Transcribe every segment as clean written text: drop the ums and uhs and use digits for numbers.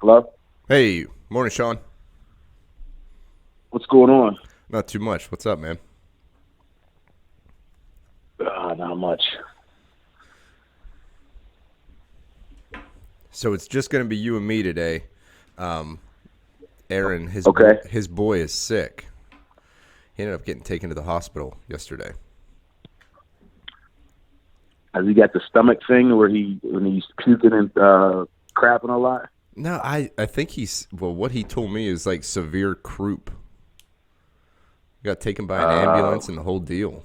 Hello? Hey, morning, Sean. What's going on? Not too much. What's up, man? Not much. So it's just gonna be you and me today. Um, Aaron, Okay. his boy is sick. He ended up getting taken to the hospital yesterday. Has he got the stomach thing where when he's puking and crapping a lot? No, I think what he told me is like severe croup. He got taken by an Uh, ambulance and the whole deal.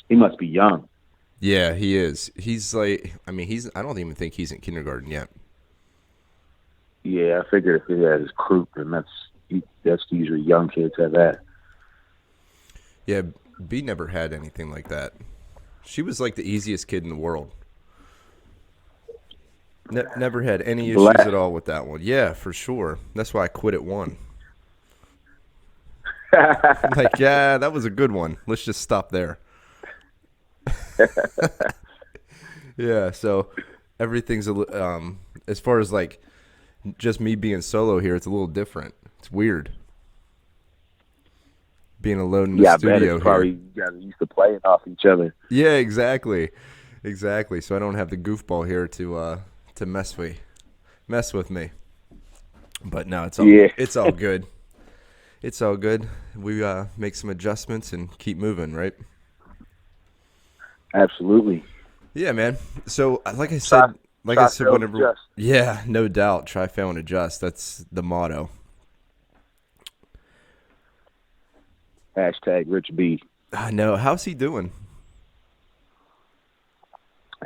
he must be young. Yeah, he is. I don't even think he's in kindergarten yet. Yeah, I figured if he had his croup, and that's usually young kids have that. Yeah, B never had anything like that. She was like the easiest kid in the world. Never had any issues at Blast. all with that one. Yeah, for sure. That's why I quit at one. Like, yeah, that was a good one. Let's just stop there. Yeah, so everything's as far as like just me being solo here, it's a little different. It's weird being alone in the Yeah, I bet it's studio probably here. you guys are used to playing off each other. Yeah, exactly, exactly. So I don't have the goofball here to mess with me. But no, Yeah, it's all good. It's all good. We make some adjustments and keep moving, right? absolutely. Yeah, man. So, Try, like I try, said, fail, whenever, adjust. yeah, no doubt, try, fail, and adjust. That's the motto. Hashtag Rich B. I know. How's he doing?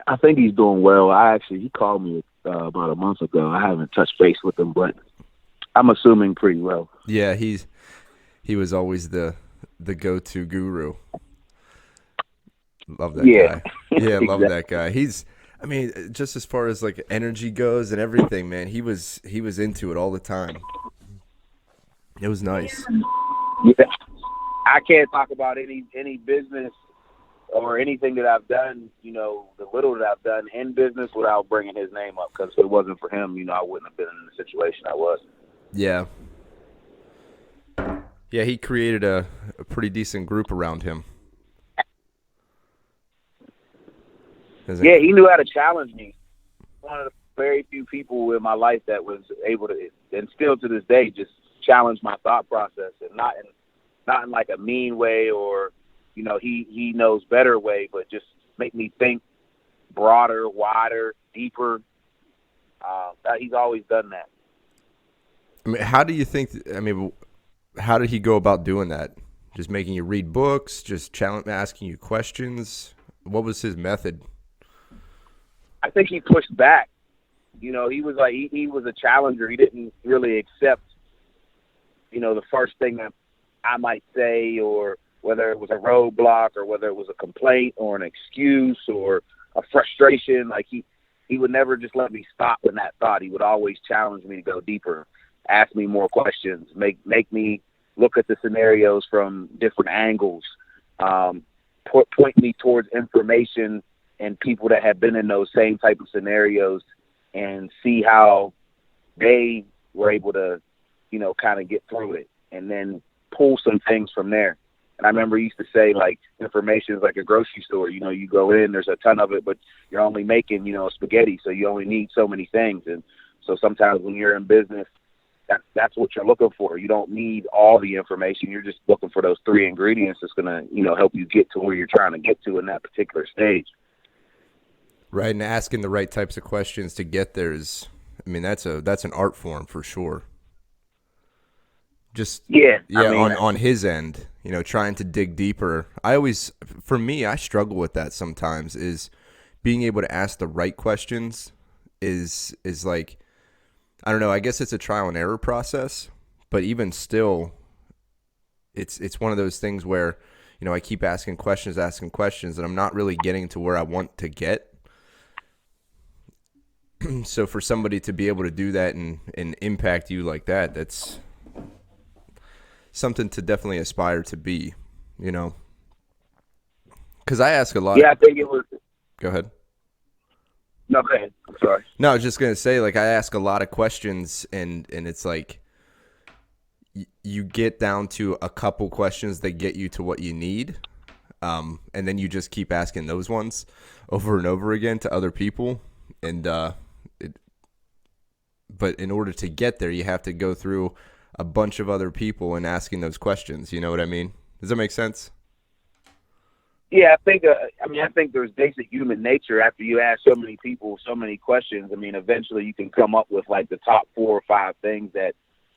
I think he's doing well. He called me about a month ago. I haven't touched base with him, but I'm assuming pretty well. Yeah, he was always the go-to guru. Love that Yeah, guy. Yeah, love exactly. that guy. I mean, just as far as like energy goes and everything, man, he was into it all the time. It was nice. Yeah. I can't talk about any business or anything that I've done. The little that I've done in business without bringing his name up, because if it wasn't for him, I wouldn't have been in the situation I was. Yeah, yeah, he created a pretty decent group around him. Isn't Yeah, he knew how to challenge me. One of the very few people in my life that was able to, and still to this day, just challenge my thought process, and not in like a mean way or, he knows better way, but just make me think broader, wider, deeper. He's always done that. I mean, how do you think? I mean, how did he go about doing that? Just making you read books, just asking you questions. What was his method? I think he pushed back. He was like he was a challenger. He didn't really accept, the first thing that I might say, or whether it was a roadblock, or whether it was a complaint, or an excuse, or a frustration. Like he would never just let me stop in that thought. He would always challenge me to go deeper, ask me more questions, make me look at the scenarios from different angles, point me towards information and people that have been in those same type of scenarios, and see how they were able to, kind of get through it, and then pull some things from there. And I remember he used to say, like, information is like a grocery store. You go in, there's a ton of it, but you're only making, spaghetti, so you only need so many things. And so sometimes when you're in business, that's what you're looking for. You don't need all the information. You're just looking for those three ingredients that's going to, help you get to where you're trying to get to in that particular stage. Right, and asking the right types of questions to get there is, I mean, that's an art form for sure. Just Yeah, I yeah, mean, on his end, trying to dig deeper. For me, I struggle with that sometimes. Is being able to ask the right questions is like, I don't know. I guess it's a trial and error process, but even still, it's one of those things where I keep asking questions, and I'm not really getting to where I want to get. So for somebody to be able to do that and impact you like that, that's something to definitely aspire to be, you know. Because I ask a lot of. yeah, I think it was. Go ahead. No, go ahead. sorry. No, I was just gonna say, like, I ask a lot of questions, and it's like you get down to a couple questions that get you to what you need, and then you just keep asking those ones over and over again to other people, and but in order to get there, you have to go through a bunch of other people and asking those questions. You know what I mean? Does that make sense? Yeah, I think there's basic human nature. After you ask so many people so many questions, I mean, eventually you can come up with like the top 4 or 5 things that,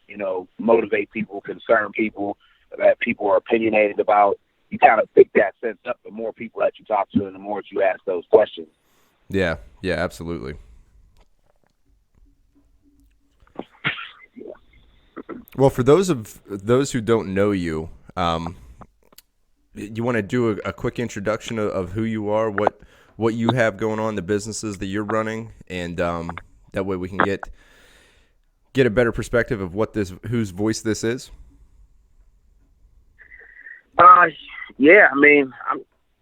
you know, motivate people, concern people, that people are opinionated about. You kind of pick that sense up the more people that you talk to and the more you ask those questions. Yeah, absolutely. Well, for those who don't know you, you want to do a quick introduction of who you are, what you have going on, the businesses that you're running, and that way we can get a better perspective of whose voice this is. Yeah, I mean,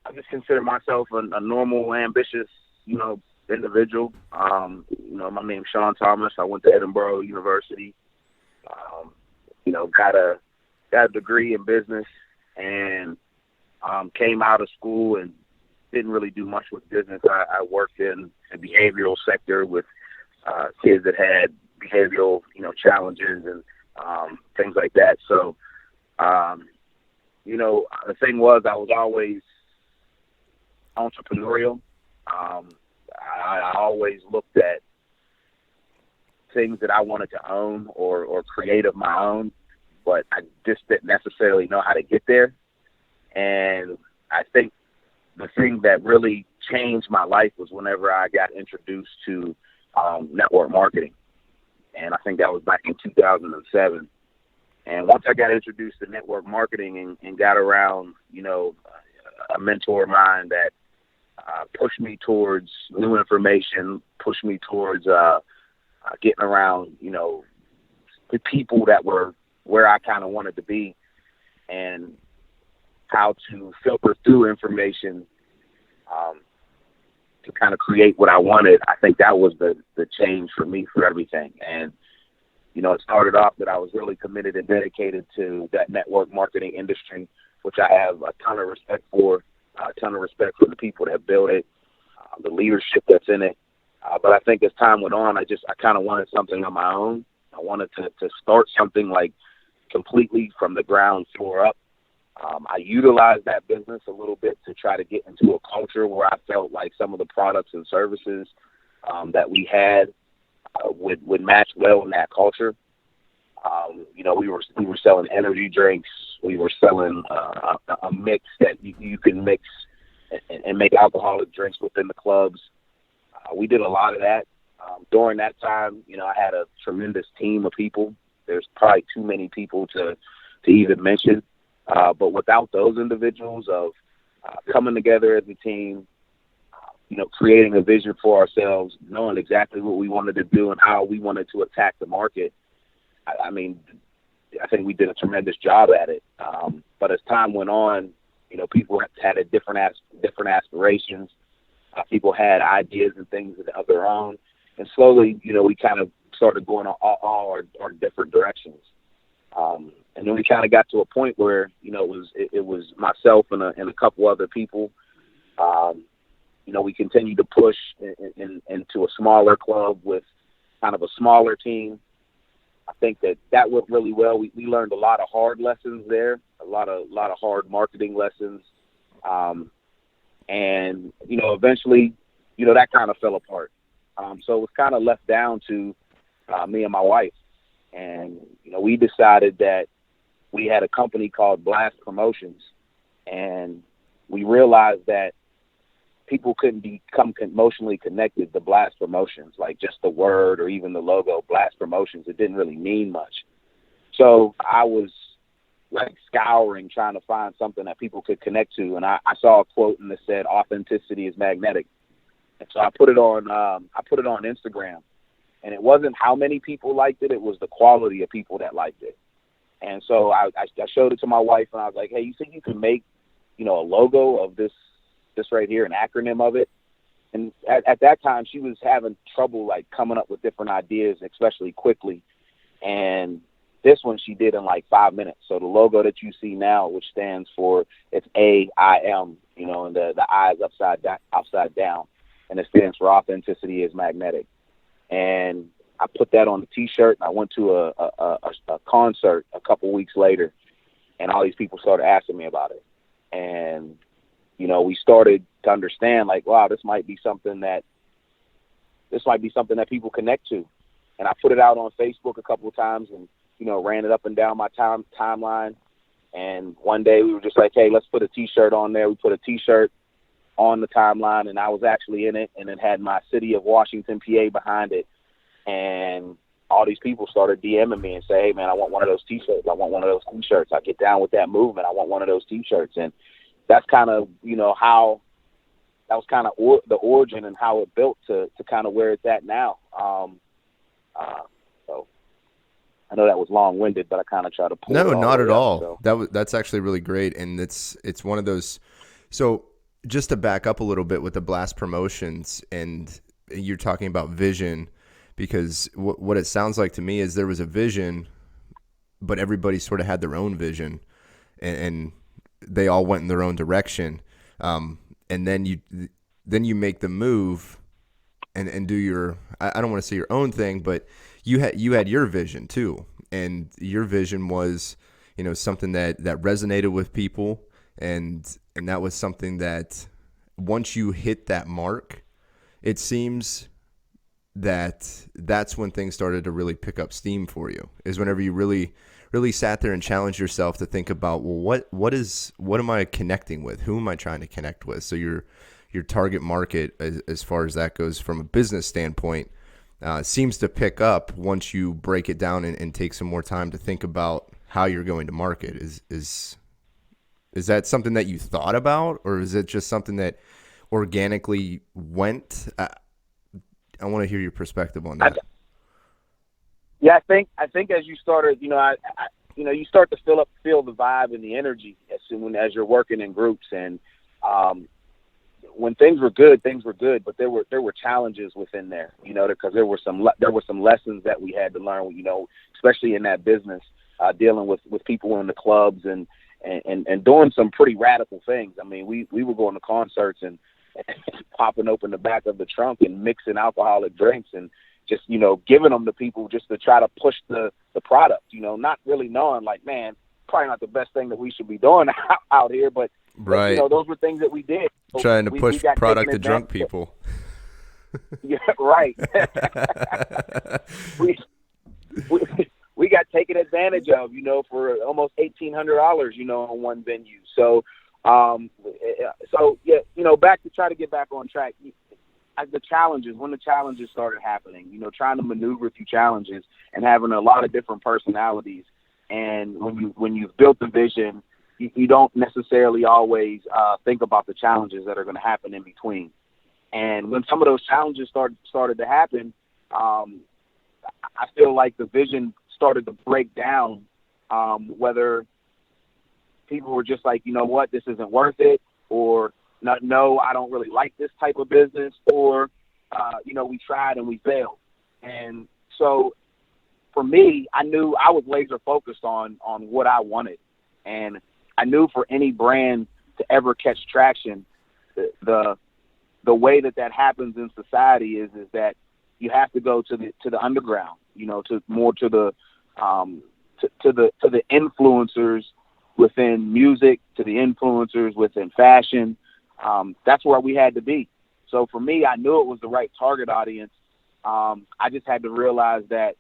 I just consider myself a normal, ambitious, you know, individual. You know, my name's Sean Thomas. I went to Edinburgh University. You know, got a degree in business, and came out of school and didn't really do much with business. I worked in the behavioral sector with kids that had behavioral, you know, challenges and things like that. So, you know, the thing was I was always entrepreneurial. I always looked at things that I wanted to own or create of my own, but I just didn't necessarily know how to get there. And I think the thing that really changed my life was whenever I got introduced to network marketing. And I think that was back in 2007. And once I got introduced to network marketing and got around, you know, a mentor of mine that pushed me towards new information, pushed me towards getting around, you know, the people that were where I kind of wanted to be, and how to filter through information to kind of create what I wanted. I think that was the change for me for everything. And, you know, it started off that I was really committed and dedicated to that network marketing industry, which I have a ton of respect for, a ton of respect for the people that built it, the leadership that's in it. But I think as time went on, I kind of wanted something on my own. I wanted to start something like completely from the ground floor up. I utilized that business a little bit to try to get into a culture where I felt like some of the products and services that we had would match well in that culture. You know, we were selling energy drinks. We were selling a mix that you can mix and make alcoholic drinks within the clubs. We did a lot of that. During that time, you know, I had a tremendous team of people. There's probably too many people to even mention. But without those individuals of coming together as a team, you know, creating a vision for ourselves, knowing exactly what we wanted to do and how we wanted to attack the market, I mean, I think we did a tremendous job at it. But as time went on, you know, people had different aspirations. People had ideas and things of their own. And slowly, you know, we kind of started going all our different directions. And then we kind of got to a point where, you know, it was myself and a couple other people. You know, we continued to push into a smaller club with kind of a smaller team. I think that went really well. We learned a lot of hard lessons there, a lot of hard marketing lessons. And, you know, eventually, you know, that kind of fell apart. So it was kind of left down to me and my wife. And, you know, we decided that we had a company called Blast Promotions, and we realized that people couldn't become emotionally connected to Blast Promotions, like just the word or even the logo, Blast Promotions. It didn't really mean much. So I was like scouring, trying to find something that people could connect to. And I saw a quote and it said, "Authenticity is magnetic." And so I put it on Instagram. And it wasn't how many people liked it. It was the quality of people that liked it. And so I showed it to my wife, and I was like, "Hey, you think you can make, you know, a logo of this right here, an acronym of it?" and at that time she was having trouble like coming up with different ideas, especially quickly. And this one she did in like 5 minutes. So the logo that you see now, which stands for, it's AiM, and the I is upside down, and it stands for authenticity is magnetic. And I put that on the T-shirt, and I went to a concert a couple weeks later, and all these people started asking me about it. And we started to understand, like, wow, this might be something that people connect to. And I put it out on Facebook a couple of times, and ran it up and down my timeline. And one day we were just like, hey, let's put a T-shirt on there. We put a T-shirt on the timeline, and I was actually in it, and it had my city of Washington, PA behind it. And all these people started DMing me and say, hey, man, I want one of those T-shirts. I want one of those T-shirts. I get down with that movement. I want one of those T-shirts. And that's kind of, how that was kind of the origin and how it built to kind of where it's at now. So I know that was long-winded, but I kind of try to pull it all. No, not at all. So. That's actually really great. And it's one of those. So just to back up a little bit with the Blast Promotions, and you're talking about vision, because what it sounds like to me is there was a vision, but everybody sort of had their own vision, and they all went in their own direction. And then you make the move and do your, I don't want to say your own thing, but you had your vision too. And your vision was, something that resonated with people. And that was something that once you hit that mark, it seems that's when things started to really pick up steam for you, is whenever you really sat there and challenged yourself to think about, well, what am I connecting with? Who am I trying to connect with? So your target market, as far as that goes from a business standpoint, seems to pick up once you break it down and take some more time to think about how you're going to market. Is that something that you thought about, or is it just something that organically went? I want to hear your perspective on that. Yeah, I think as you started, you start to feel the vibe and the energy as soon as you're working in groups. And when things were good, but there were challenges within there, because there were some lessons that we had to learn, especially in that business, dealing with people in the clubs and doing some pretty radical things. I mean, we were going to concerts and popping open the back of the trunk and mixing alcoholic drinks and just, giving them to people just to try to push the product, not really knowing, like, man, probably not the best thing that we should be doing out here, but right. Those were things that we did. So trying to push product to drunk people. Yeah, right. we got taken advantage of, for almost $1,800, on one venue. So, back to try to get back on track. When the challenges started happening, trying to maneuver through challenges and having a lot of different personalities. And when you've built the vision, you don't necessarily always think about the challenges that are going to happen in between. And when some of those challenges started to happen, I feel like the vision started to break down, whether people were just like, what, this isn't worth it, or no, I don't really like this type of business, or, we tried and we failed. And so for me, I knew I was laser focused on what I wanted. And I knew for any brand to ever catch traction, the way that happens in society is that you have to go to the underground, to the influencers within music, to the influencers within fashion. That's where we had to be. So for me, I knew it was the right target audience. I just had to realize that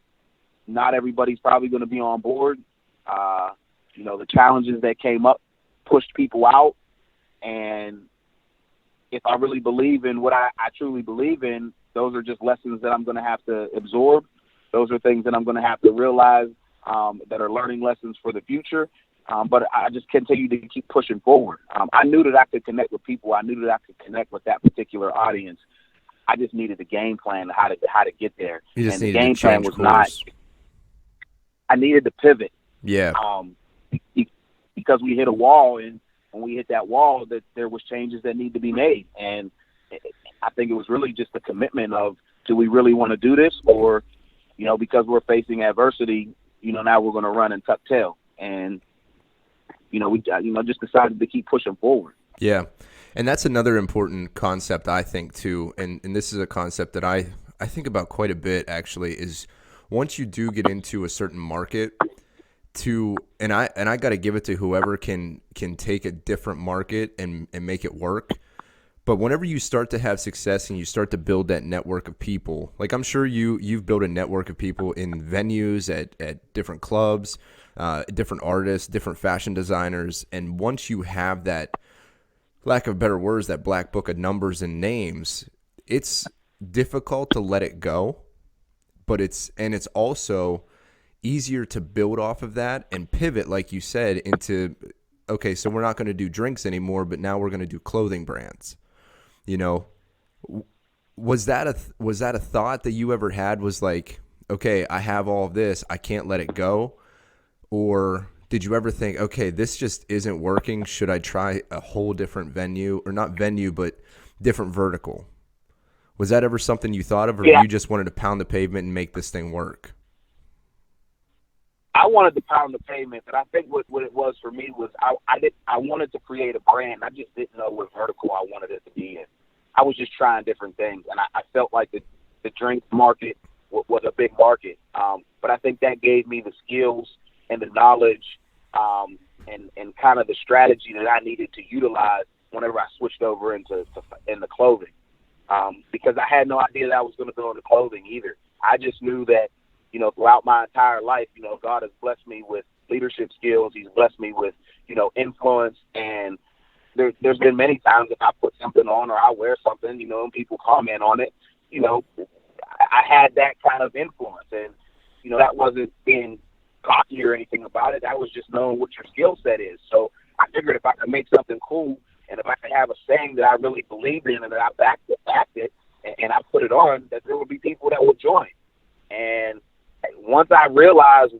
not everybody's probably going to be on board. The challenges that came up pushed people out. And if I really believe in what I truly believe in, those are just lessons that I'm going to have to absorb. Those are things that I'm going to have to realize that are learning lessons for the future. But I just continue to keep pushing forward. I knew that I could connect with people. I knew that I could connect with that particular audience. I just needed a game plan how to get there. You just and the needed game to plan change was course. not. I needed to pivot. Yeah. Because we hit a wall, and when we hit that wall, that there was changes that need to be made. And I think it was really just the commitment of, do we really want to do this, or, because we're facing adversity, now we're going to run and tuck tail. And, we, just decided to keep pushing forward. Yeah. And that's another important concept, I think, too. And this is a concept that I think about quite a bit, actually, is once you do get into a certain market, and I got to give it to whoever can take a different market and make it work. But whenever you start to have success and you start to build that network of people, like I'm sure you've built a network of people in venues, at different clubs, different artists, different fashion designers. And once you have that, lack of better words, that black book of numbers and names, it's difficult to let it go. But it's also easier to build off of that and pivot, like you said, into, okay, so we're not going to do drinks anymore, but now we're going to do clothing brands. Was that a thought that you ever had, was like, okay, I have all of this, I can't let it go? Or did you ever think, okay, this just isn't working, should I try a whole different venue, or not venue, but different vertical? Was that ever something you thought of, or you just wanted to pound the pavement and make this thing work? I wanted to pound the pavement, but I think what it was for me was I wanted to create a brand. I just didn't know what vertical I wanted it to be in. I was just trying different things, and I felt like the drink market was a big market. But I think that gave me the skills and the knowledge and kind of the strategy that I needed to utilize whenever I switched over into clothing. Because I had no idea that I was going to go into clothing either. I just knew that, throughout my entire life, God has blessed me with leadership skills. He's blessed me with, influence. And there's been many times if I put something on or I wear something, and people comment on it, I had that kind of influence. And, that wasn't being cocky or anything about it. That was just knowing what your skill set is. So I figured if I could make something cool, and if I could have a saying that I really believed in and that I backed it and I put it on, that there would be people that would join. And once I realized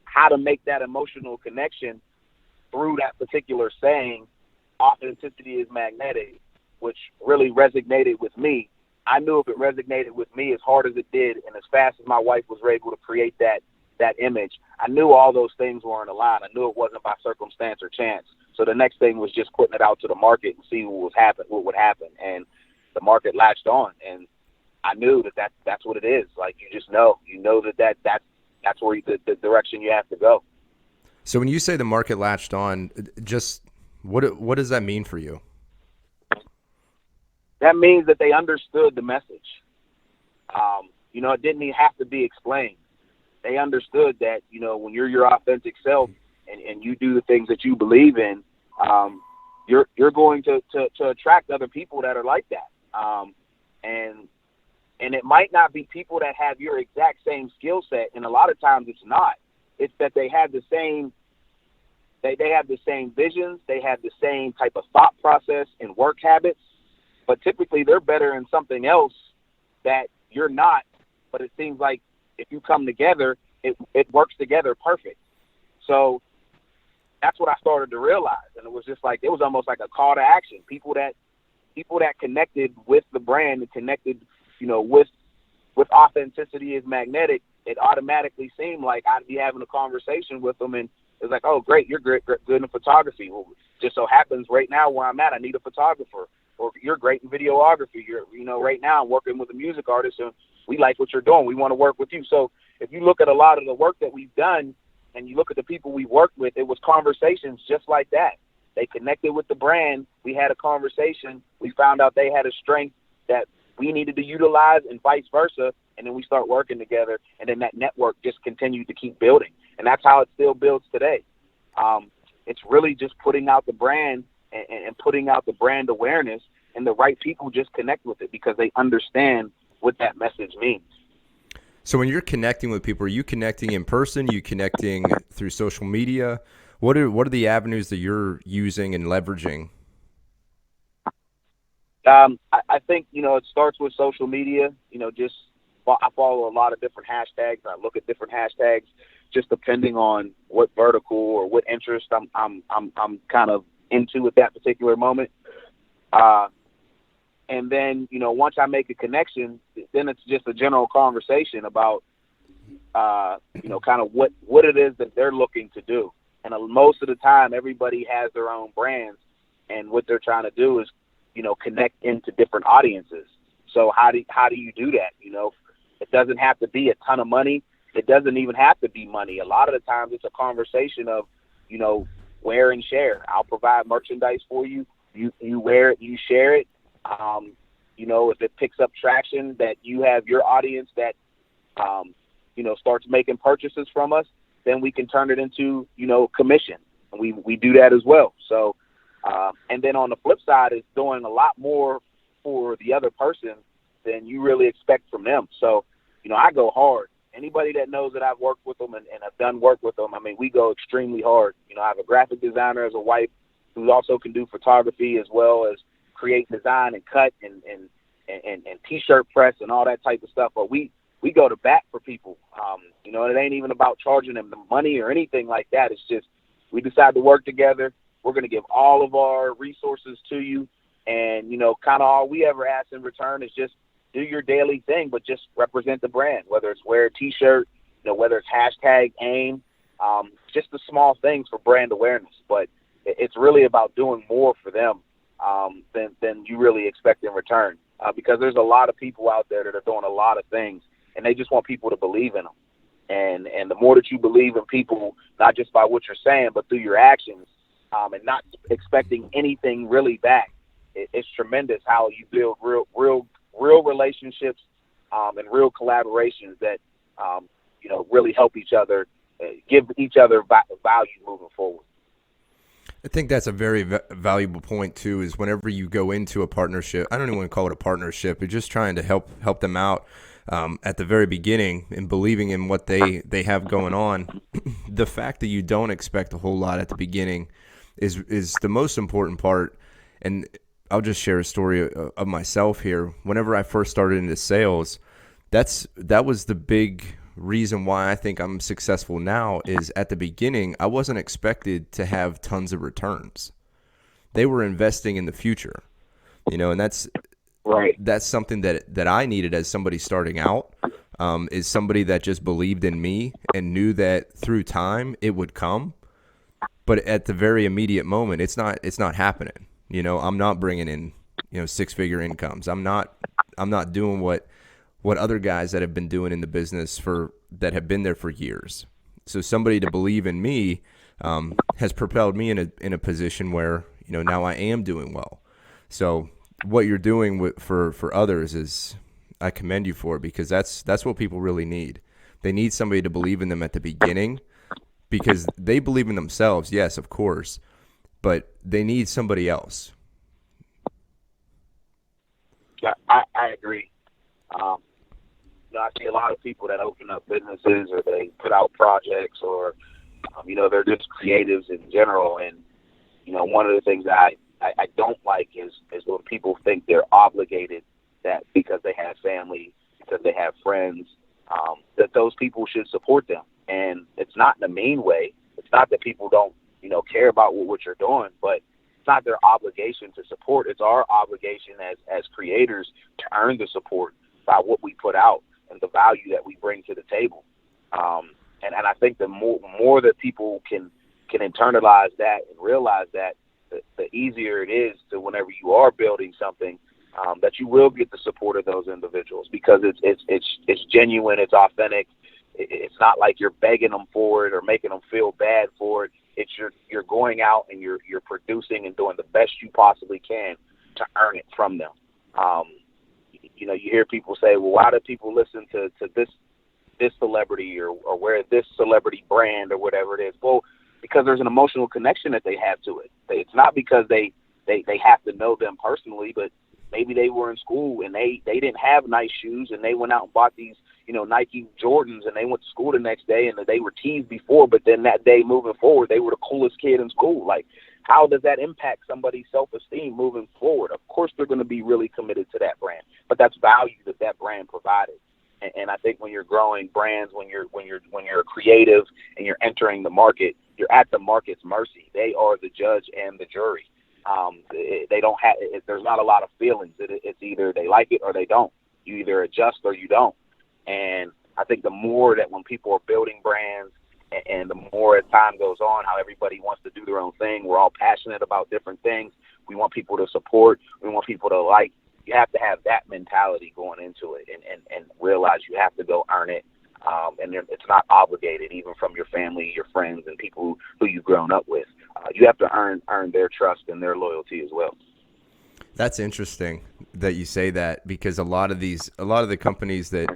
how to make that emotional connection through that particular saying, authenticity is magnetic, which really resonated with me, I knew if it resonated with me as hard as it did and as fast as my wife was able to create that image, I knew all those things were in a line. I knew it wasn't by circumstance or chance. So the next thing was just putting it out to the market and see what would happen. And the market latched on, and I knew that's what it is. Like, you just know, that's where the direction you have to go. So when you say the market latched on, just what does that mean for you? That means that they understood the message. It didn't even have to be explained. They understood that, when you're your authentic self and you do the things that you believe in, you're going to attract other people that are like that. And it might not be people that have your exact same skill set, and a lot of times it's not. It's that they have the same they have the same visions, they have the same type of thought process and work habits, but typically they're better in something else that you're not. But it seems like if you come together, it works together perfect. So that's what I started to realize, and it was just like, it was almost like a call to action. People that connected with the brand and connected, with authenticity is magnetic. It automatically seemed like I'd be having a conversation with them, and it's like, oh, great, you're good in photography. Well, just so happens right now where I'm at, I need a photographer. Or you're great in videography. Right now I'm working with a music artist, and we like what you're doing. We want to work with you. So if you look at a lot of the work that we've done, and you look at the people we worked with, it was conversations just like that. They connected with the brand. We had a conversation. We found out they had a strength that we needed to utilize, and vice versa. And then we start working together, and then that network just continued to keep building. And that's how it still builds today. It's really just putting out the brand and putting out the brand awareness, and the right people just connect with it because they understand what that message means. So when you're connecting with people, are you connecting in person? Are you connecting through social media? What are the avenues that you're using and leveraging? I think, it starts with social media. I follow a lot of different hashtags. I look at different hashtags just depending on what vertical or what interest I'm kind of into at that particular moment. And And then, once I make a connection, then it's just a general conversation about, kind of what it is that they're looking to do. And most of the time, everybody has their own brands, and what they're trying to do is, connect into different audiences. So how do you do that? It doesn't have to be a ton of money. It doesn't even have to be money. A lot of the times it's a conversation of, wear and share. I'll provide merchandise for you. You wear it, you share it. If it picks up traction that you have your audience that, starts making purchases from us, then we can turn it into, commission. And we do that as well. So, and then on the flip side is doing a lot more for the other person than you really expect from them. So, I go hard. Anybody that knows that I've worked with them and I've done work with them, we go extremely hard. I have a graphic designer as a wife who also can do photography as well as create, design, and cut and T-shirt press and all that type of stuff. But we go to bat for people. It ain't even about charging them the money or anything like that. It's just we decide to work together. We're going to give all of our resources to you. And, kind of all we ever ask in return is just do your daily thing, but just represent the brand, whether it's wear a T-shirt, whether it's hashtag AiM, just the small things for brand awareness. But it's really about doing more for them than you really expect in return, because there's a lot of people out there that are doing a lot of things, and they just want people to believe in them. And the more that you believe in people, not just by what you're saying, but through your actions, and not expecting anything really back, it's tremendous how you build real relationships and real collaborations that really help each other, give each other value moving forward. I think that's a very valuable point too. Is whenever you go into a partnership, I don't even want to call it a partnership. You're just trying to help them out at the very beginning and believing in what they have going on. The fact that you don't expect a whole lot at the beginning is the most important part. And I'll just share a story of myself here. Whenever I first started into sales, that was the big reason why I think I'm successful now. Is at the beginning, I wasn't expected to have tons of returns. They were investing in the future, and that's right. That's something that I needed as somebody starting out, is somebody that just believed in me and knew that through time it would come. But at the very immediate moment, it's not happening. I'm not bringing in, 6-figure incomes. I'm not doing what other guys that have been doing in the business that have been there for years. So somebody to believe in me has propelled me in a position where, now I am doing well. So what you're doing for others is, I commend you for it, because that's what people really need. They need somebody to believe in them at the beginning, because they believe in themselves, yes, of course, but they need somebody else. Yeah, I agree. I see a lot of people that open up businesses, or they put out projects, or they're just creatives in general. And one of the things that I don't like is when people think they're obligated, that because they have family, because they have friends, that those people should support them. And it's not in a mean way. It's not that people don't, care about what you're doing, but it's not their obligation to support. It's our obligation as creators to earn the support by what we put out and the value that we bring to the table. And I think the more that people can internalize that and realize that, the easier it is to, whenever you are building something, that you will get the support of those individuals, because it's genuine, it's authentic. It's not like you're begging them for it or making them feel bad for it. It's you're going out and you're producing and doing the best you possibly can to earn it from them. You hear people say, well, why do people listen to this celebrity or wear this celebrity brand or whatever it is? Well, because there's an emotional connection that they have to it. It's not because they have to know them personally, but maybe they were in school and they didn't have nice shoes, and they went out and bought these, Nike Jordans, and they went to school the next day, and they were teased before, but then that day moving forward, they were the coolest kid in school. Like, how does that impact somebody's self-esteem moving forward? Of course, they're going to be really committed to that brand, but that's value that brand provided. And I think when you're growing brands, when you're creative and you're entering the market, you're at the market's mercy. They are the judge and the jury. They don't have. There's not a lot of feelings. It's either they like it or they don't. You either adjust or you don't. And I think the more that when people are building brands, and the more as time goes on, how everybody wants to do their own thing. We're all passionate about different things. We want people to support. We want people to like. You have to have that mentality going into it, and realize you have to go earn it. And it's not obligated, even from your family, your friends, and people who you've grown up with. You have to earn their trust and their loyalty as well. That's interesting that you say that, because a lot of the companies that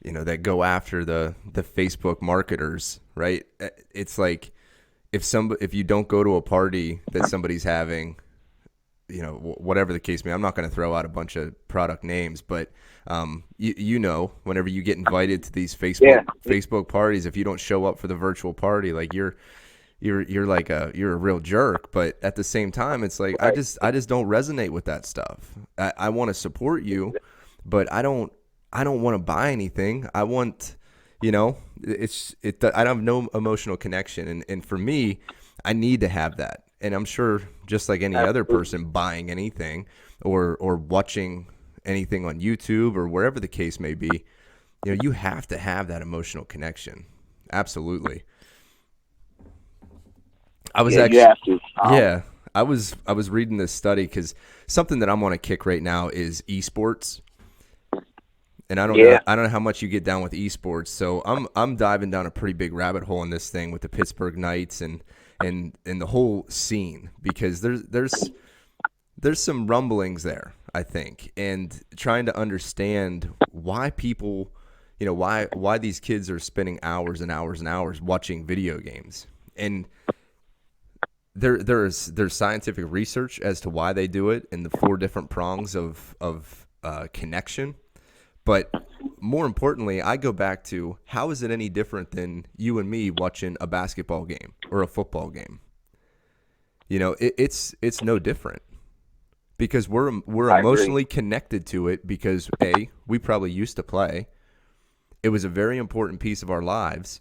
that go after the Facebook marketers, right? It's like if you don't go to a party that somebody's having, whatever the case may be, I'm not going to throw out a bunch of product names, but whenever you get invited to these Facebook parties, if you don't show up for the virtual party, like you're a real jerk. But at the same time, it's like, I just don't resonate with that stuff. I want to support you, but I don't want to buy anything. I want, I have no emotional connection. And for me, I need to have that. And I'm sure just like any other person buying anything or watching anything on YouTube or wherever the case may be, you have to have that emotional connection. Absolutely. I was you have to. I was reading this study because something that I'm on a kick right now is esports. And I don't know how much you get down with esports. So I'm diving down a pretty big rabbit hole in this thing with the Pittsburgh Knights and the whole scene, because there's some rumblings there, I think, and trying to understand why people, why these kids are spending hours and hours and hours watching video games. And there's scientific research as to why they do it in the 4 different prongs of connection. But more importantly, I go back to, how is it any different than you and me watching a basketball game or a football game? It's no different, because we're emotionally connected to it, because we probably used to play. It was a very important piece of our lives.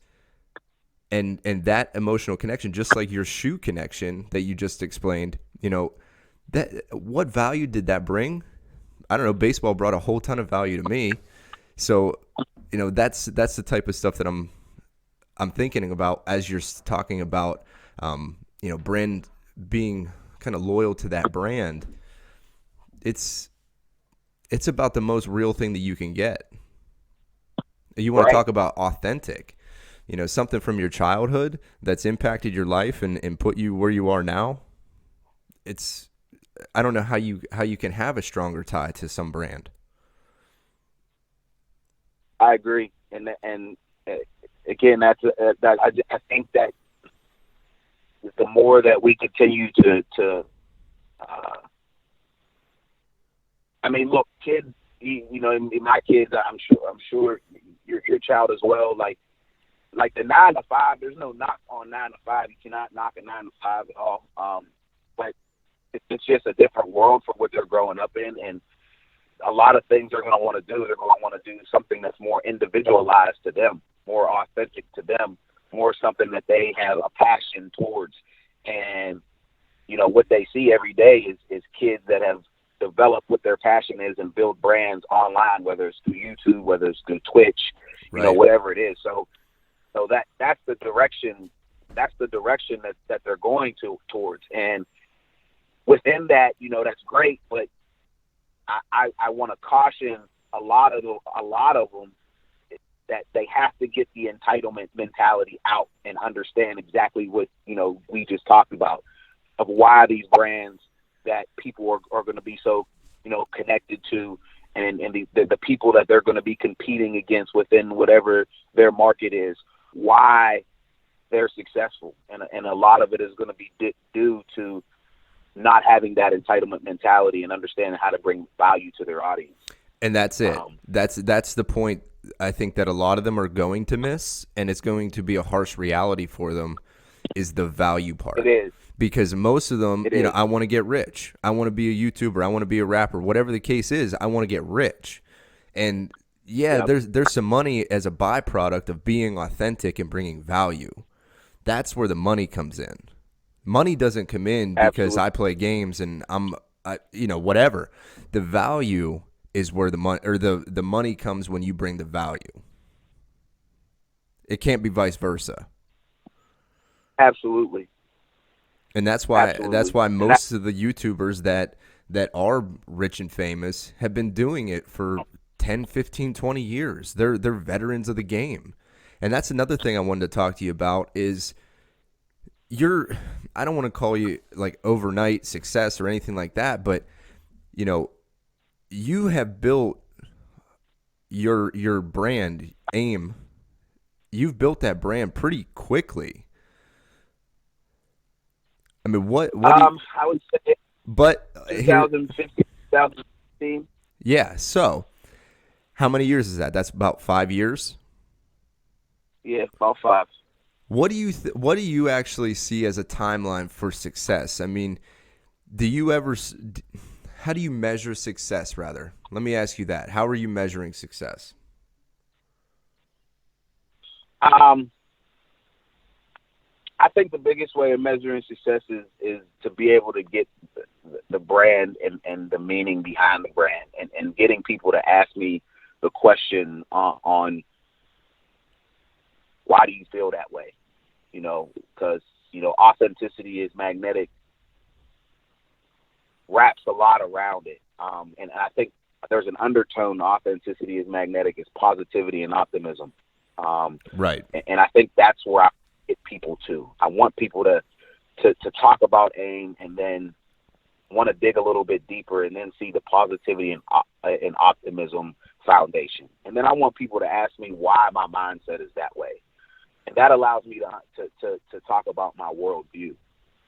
And that emotional connection, just like your shoe connection that you just explained, that what value did that bring? I don't know. Baseball brought a whole ton of value to me. So, that's the type of stuff that I'm thinking about as you're talking about, brand being kind of loyal to that brand. It's about the most real thing that you can get. You want to talk about authentic, something from your childhood that's impacted your life and put you where you are now. I don't know how you can have a stronger tie to some brand. I agree, and again, I think that the more that we continue to look, kids, my kids, I'm sure your child as well, like the 9 to 5. There's no knock on 9 to 5. You cannot knock a 9 to 5 at all. But it's just a different world for what they're growing up in, and a lot of things they're going to want to do. They're going to want to do something that's more individualized to them, more authentic to them, more something that they have a passion towards. And, what they see every day is kids that have developed what their passion is and build brands online, whether it's through YouTube, whether it's through Twitch, whatever it is. So that's the direction that they're going towards. And within that, that's great, but I want to caution a lot of them that they have to get the entitlement mentality out and understand exactly what we just talked about, of why these brands that people are going to be so connected to, and the people that they're going to be competing against within whatever their market is, why they're successful, and a lot of it is going to be due to not having that entitlement mentality and understanding how to bring value to their audience. And that's it. That's the point I think that a lot of them are going to miss, and it's going to be a harsh reality for them, is the value part. It is. Because most of them, I want to get rich. I want to be a YouTuber. I want to be a rapper. Whatever the case is, I want to get rich. And there's some money as a byproduct of being authentic and bringing value. That's where the money comes in. Money doesn't come in because Absolutely. I play games and whatever. The value is where the money, or the money comes when you bring the value. It can't be vice versa. Absolutely. And that's why Absolutely. And that, most of the YouTubers that are rich and famous have been doing it for 10, 15, 20 years. They're veterans of the game. And that's another thing I wanted to talk to you about is you're I don't want to call you like overnight success or anything like that, but you know, you have built your brand, AiM. You've built that brand pretty quickly. I mean, what do you, I would say but here 2015, 2016. yeah, so how many years is that? That's about 5 years. Yeah, about 5. What do you actually see as a timeline for success? I mean, do you ever how do you measure success rather? Let me ask you that. How are you measuring success? Um, I think the biggest way of measuring success is to be able to get the brand and the meaning behind the brand, and getting people to ask me the question on why do you feel that way? Because, authenticity is magnetic, wraps a lot around it. And I think there's an undertone to authenticity is magnetic, is positivity and optimism. Um, Right. and I think that's where I get people to. I want people to talk about AiM and then want to dig a little bit deeper and then see the positivity and optimism foundation. And then I want people to ask me why my mindset is that way. And that allows me to talk about my worldview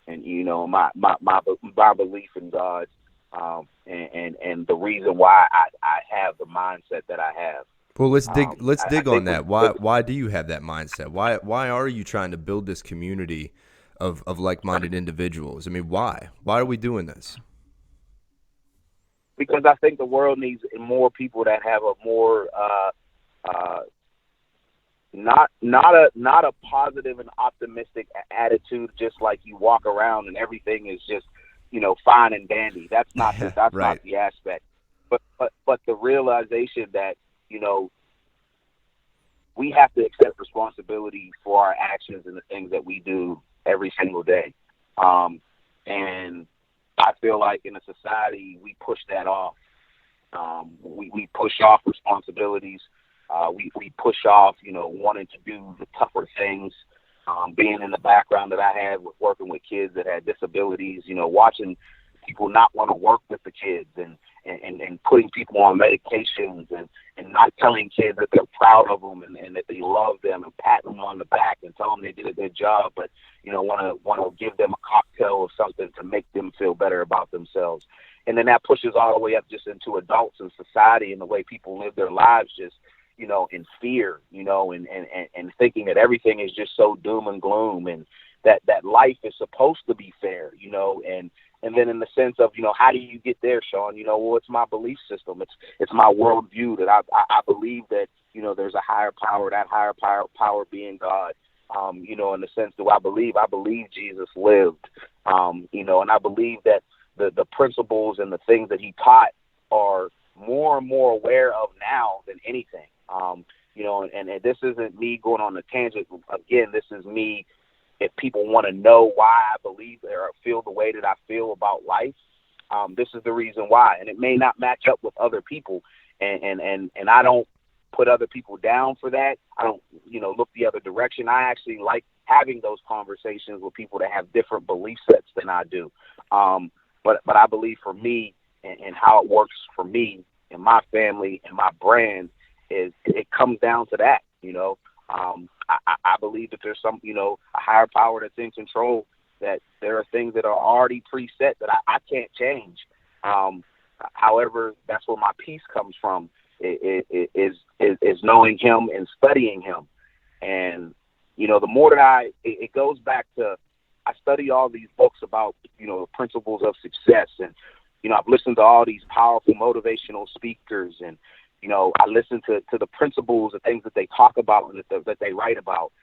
and, my belief in God, and the reason why I have the mindset that I have. Well, let's I dig on think that. Why do you have that mindset? Why are you trying to build this community of like-minded individuals? I mean, why? Why are we doing this? because I think the world needs more people that have a more uh, not a positive and optimistic attitude. Just like you walk around and everything is just fine and dandy. That's not Right. the aspect. But the realization that you know we have to accept responsibility for our actions and the things that we do every single day. And I feel like in a society we push that off. We push off responsibilities. We push off, wanting to do the tougher things. Being in the background that I had with working with kids that had disabilities, watching people not want to work with the kids and putting people on medications and not telling kids that they're proud of them and that they love them and patting them on the back and tell them they did a good job, but want to give them a cocktail of something to make them feel better about themselves. And then that pushes all the way up just into adults and society and the way people live their lives, just in fear, and thinking that everything is just so doom and gloom, and that life is supposed to be fair, and then in the sense of, how do you get there, Sean? Well, it's my belief system. It's my worldview that I believe that, there's a higher power, that higher power being God. In the sense that I believe Jesus lived, and I believe that the principles and the things that he taught are more and more aware of now than anything. And this isn't me going on a tangent. Again, this is me. If people want to know why I believe or feel the way that I feel about life, this is the reason why. And it may not match up with other people, and I don't put other people down for that. I don't, look the other direction. I actually like having those conversations with people that have different belief sets than I do. But I believe for me and how it works for me and my family and my brand is it comes down to that, I believe that there's some, a higher power that's in control, that there are things that are already preset that I can't change. However, that's where my peace comes from, is knowing him and studying him. And, the more that it goes back to, I study all these books about, the principles of success. And, I've listened to all these powerful motivational speakers, and, I listen to the principles, the things that they talk about and that they write about.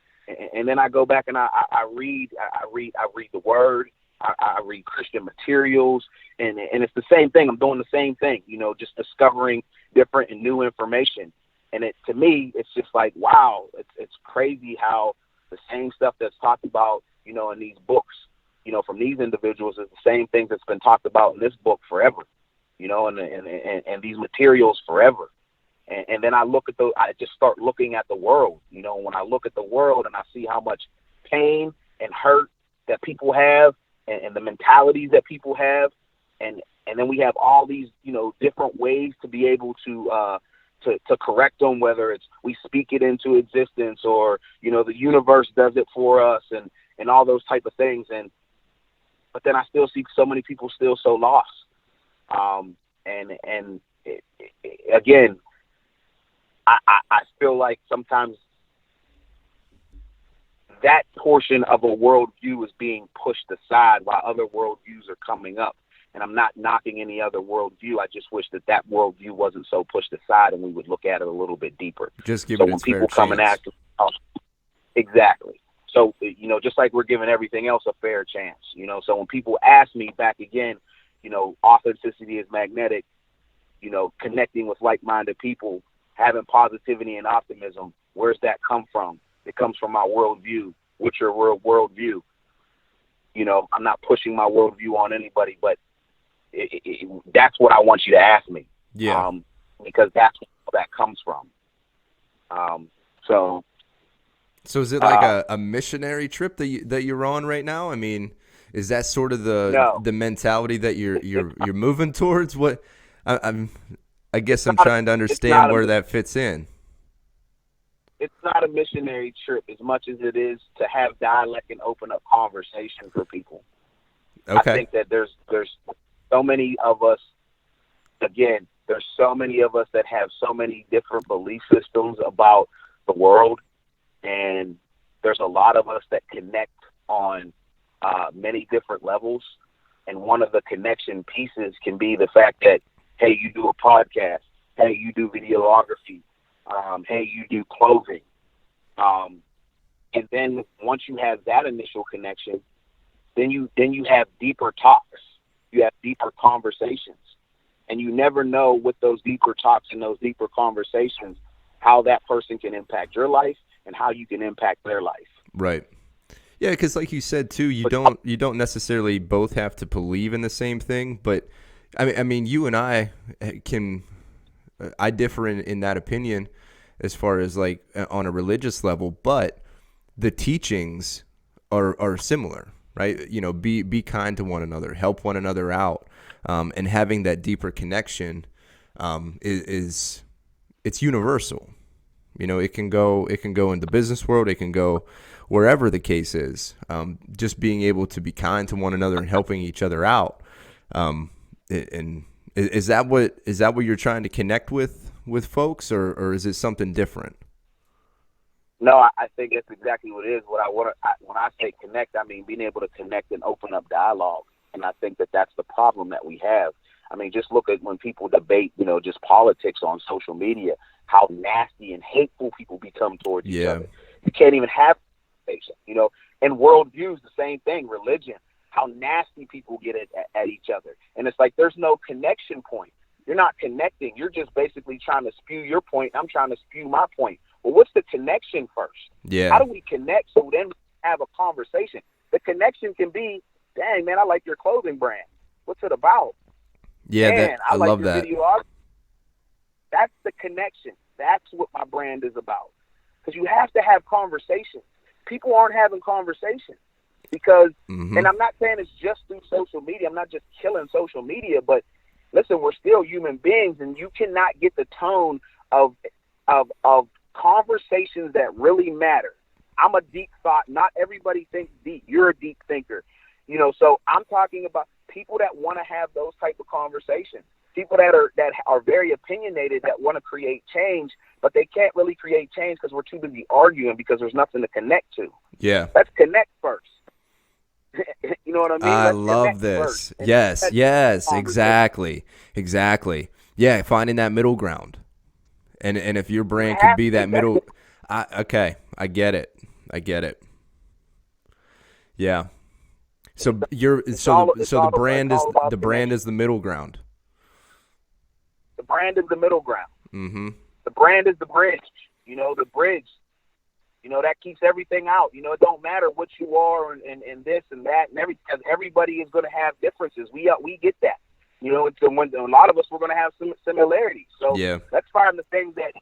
And then I go back and I read the Word. I read Christian materials, and it's the same thing. I'm doing the same thing, just discovering different and new information. And to me, it's just like, wow, it's crazy how the same stuff that's talked about, in these books, from these individuals is the same things that's been talked about in this book forever, and these materials forever. And then I just start looking at the world, when I look at the world and I see how much pain and hurt that people have and the mentalities that people have. And then we have all these, different ways to be able to correct them, whether it's we speak it into existence or, the universe does it for us and all those type of things. But then I still see so many people still so lost. Again, I feel like sometimes that portion of a worldview is being pushed aside while other worldviews are coming up. And I'm not knocking any other worldview. I just wish that worldview wasn't so pushed aside and we would look at it a little bit deeper. Just give it its fair chance. So when people come and ask, exactly. So, just like we're giving everything else a fair chance, so when people ask me back again, authenticity is magnetic, connecting with like-minded people, having positivity and optimism, where's that come from? It comes from my worldview. What's your worldview? I'm not pushing my worldview on anybody, but that's what I want you to ask me. Yeah. Because that's where that comes from. So is it like a missionary trip that you're on right now? I mean, is that sort of the mentality that you're moving towards? What I guess I'm trying to understand where that fits in. It's not a missionary trip as much as it is to have dialect and open up conversation for people. Okay. I think that there's so many of us, again, there's so many of us that have so many different belief systems about the world, and there's a lot of us that connect on many different levels, and one of the connection pieces can be the fact that, hey, you do a podcast, hey, you do videography, hey, you do clothing. And then once you have that initial connection, then you have deeper talks. You have deeper conversations. And you never know with those deeper talks and those deeper conversations how that person can impact your life and how you can impact their life. Right. Yeah, because like you said too, you don't necessarily both have to believe in the same thing, but I mean, you and I differ in that opinion as far as like on a religious level, but the teachings are similar, right? Be kind to one another, help one another out, and having that deeper connection is it's universal. It can go in the business world, it can go wherever the case is. Just being able to be kind to one another and helping each other out. And is that what you're trying to connect with folks, or is it something different? No, I think that's exactly what it is. When I say connect, I mean being able to connect and open up dialogue. And I think that that's the problem that we have. I mean, just look at when people debate, just politics on social media, how nasty and hateful people become towards each other. You can't even have conversation, and worldviews, the same thing, religion, how nasty people get at each other. And it's like there's no connection point. You're not connecting. You're just basically trying to spew your point, and I'm trying to spew my point. Well, what's the connection first? Yeah. How do we connect so then we have a conversation? The connection can be, dang, man, I like your clothing brand. What's it about? Yeah, man, I like love your that. videography. That's the connection. That's what my brand is about. Because you have to have conversations. People aren't having conversations because, and I'm not saying it's just through social media. I'm not just killing social media, but listen, we're still human beings, and you cannot get the tone of conversations that really matter. I'm a deep thought. Not everybody thinks deep. You're a deep thinker. So I'm talking about people that want to have those type of conversations. People that are very opinionated, that want to create change, but they can't really create change because we're too busy arguing because there's nothing to connect to. Yeah. Let's connect first. You know what I mean? I love this. Yes, exactly. Yeah, finding that middle ground. And if your brand could be that middle, I get it. I get it. Yeah. So the brand is the middle ground. The brand is the middle ground. Mm-hmm. The brand is the bridge. The bridge. That keeps everything out. It don't matter what you are and this and that and everything, because everybody is going to have differences. We get that. It's when a lot of us, we're going to have some similarities. So let's find the things that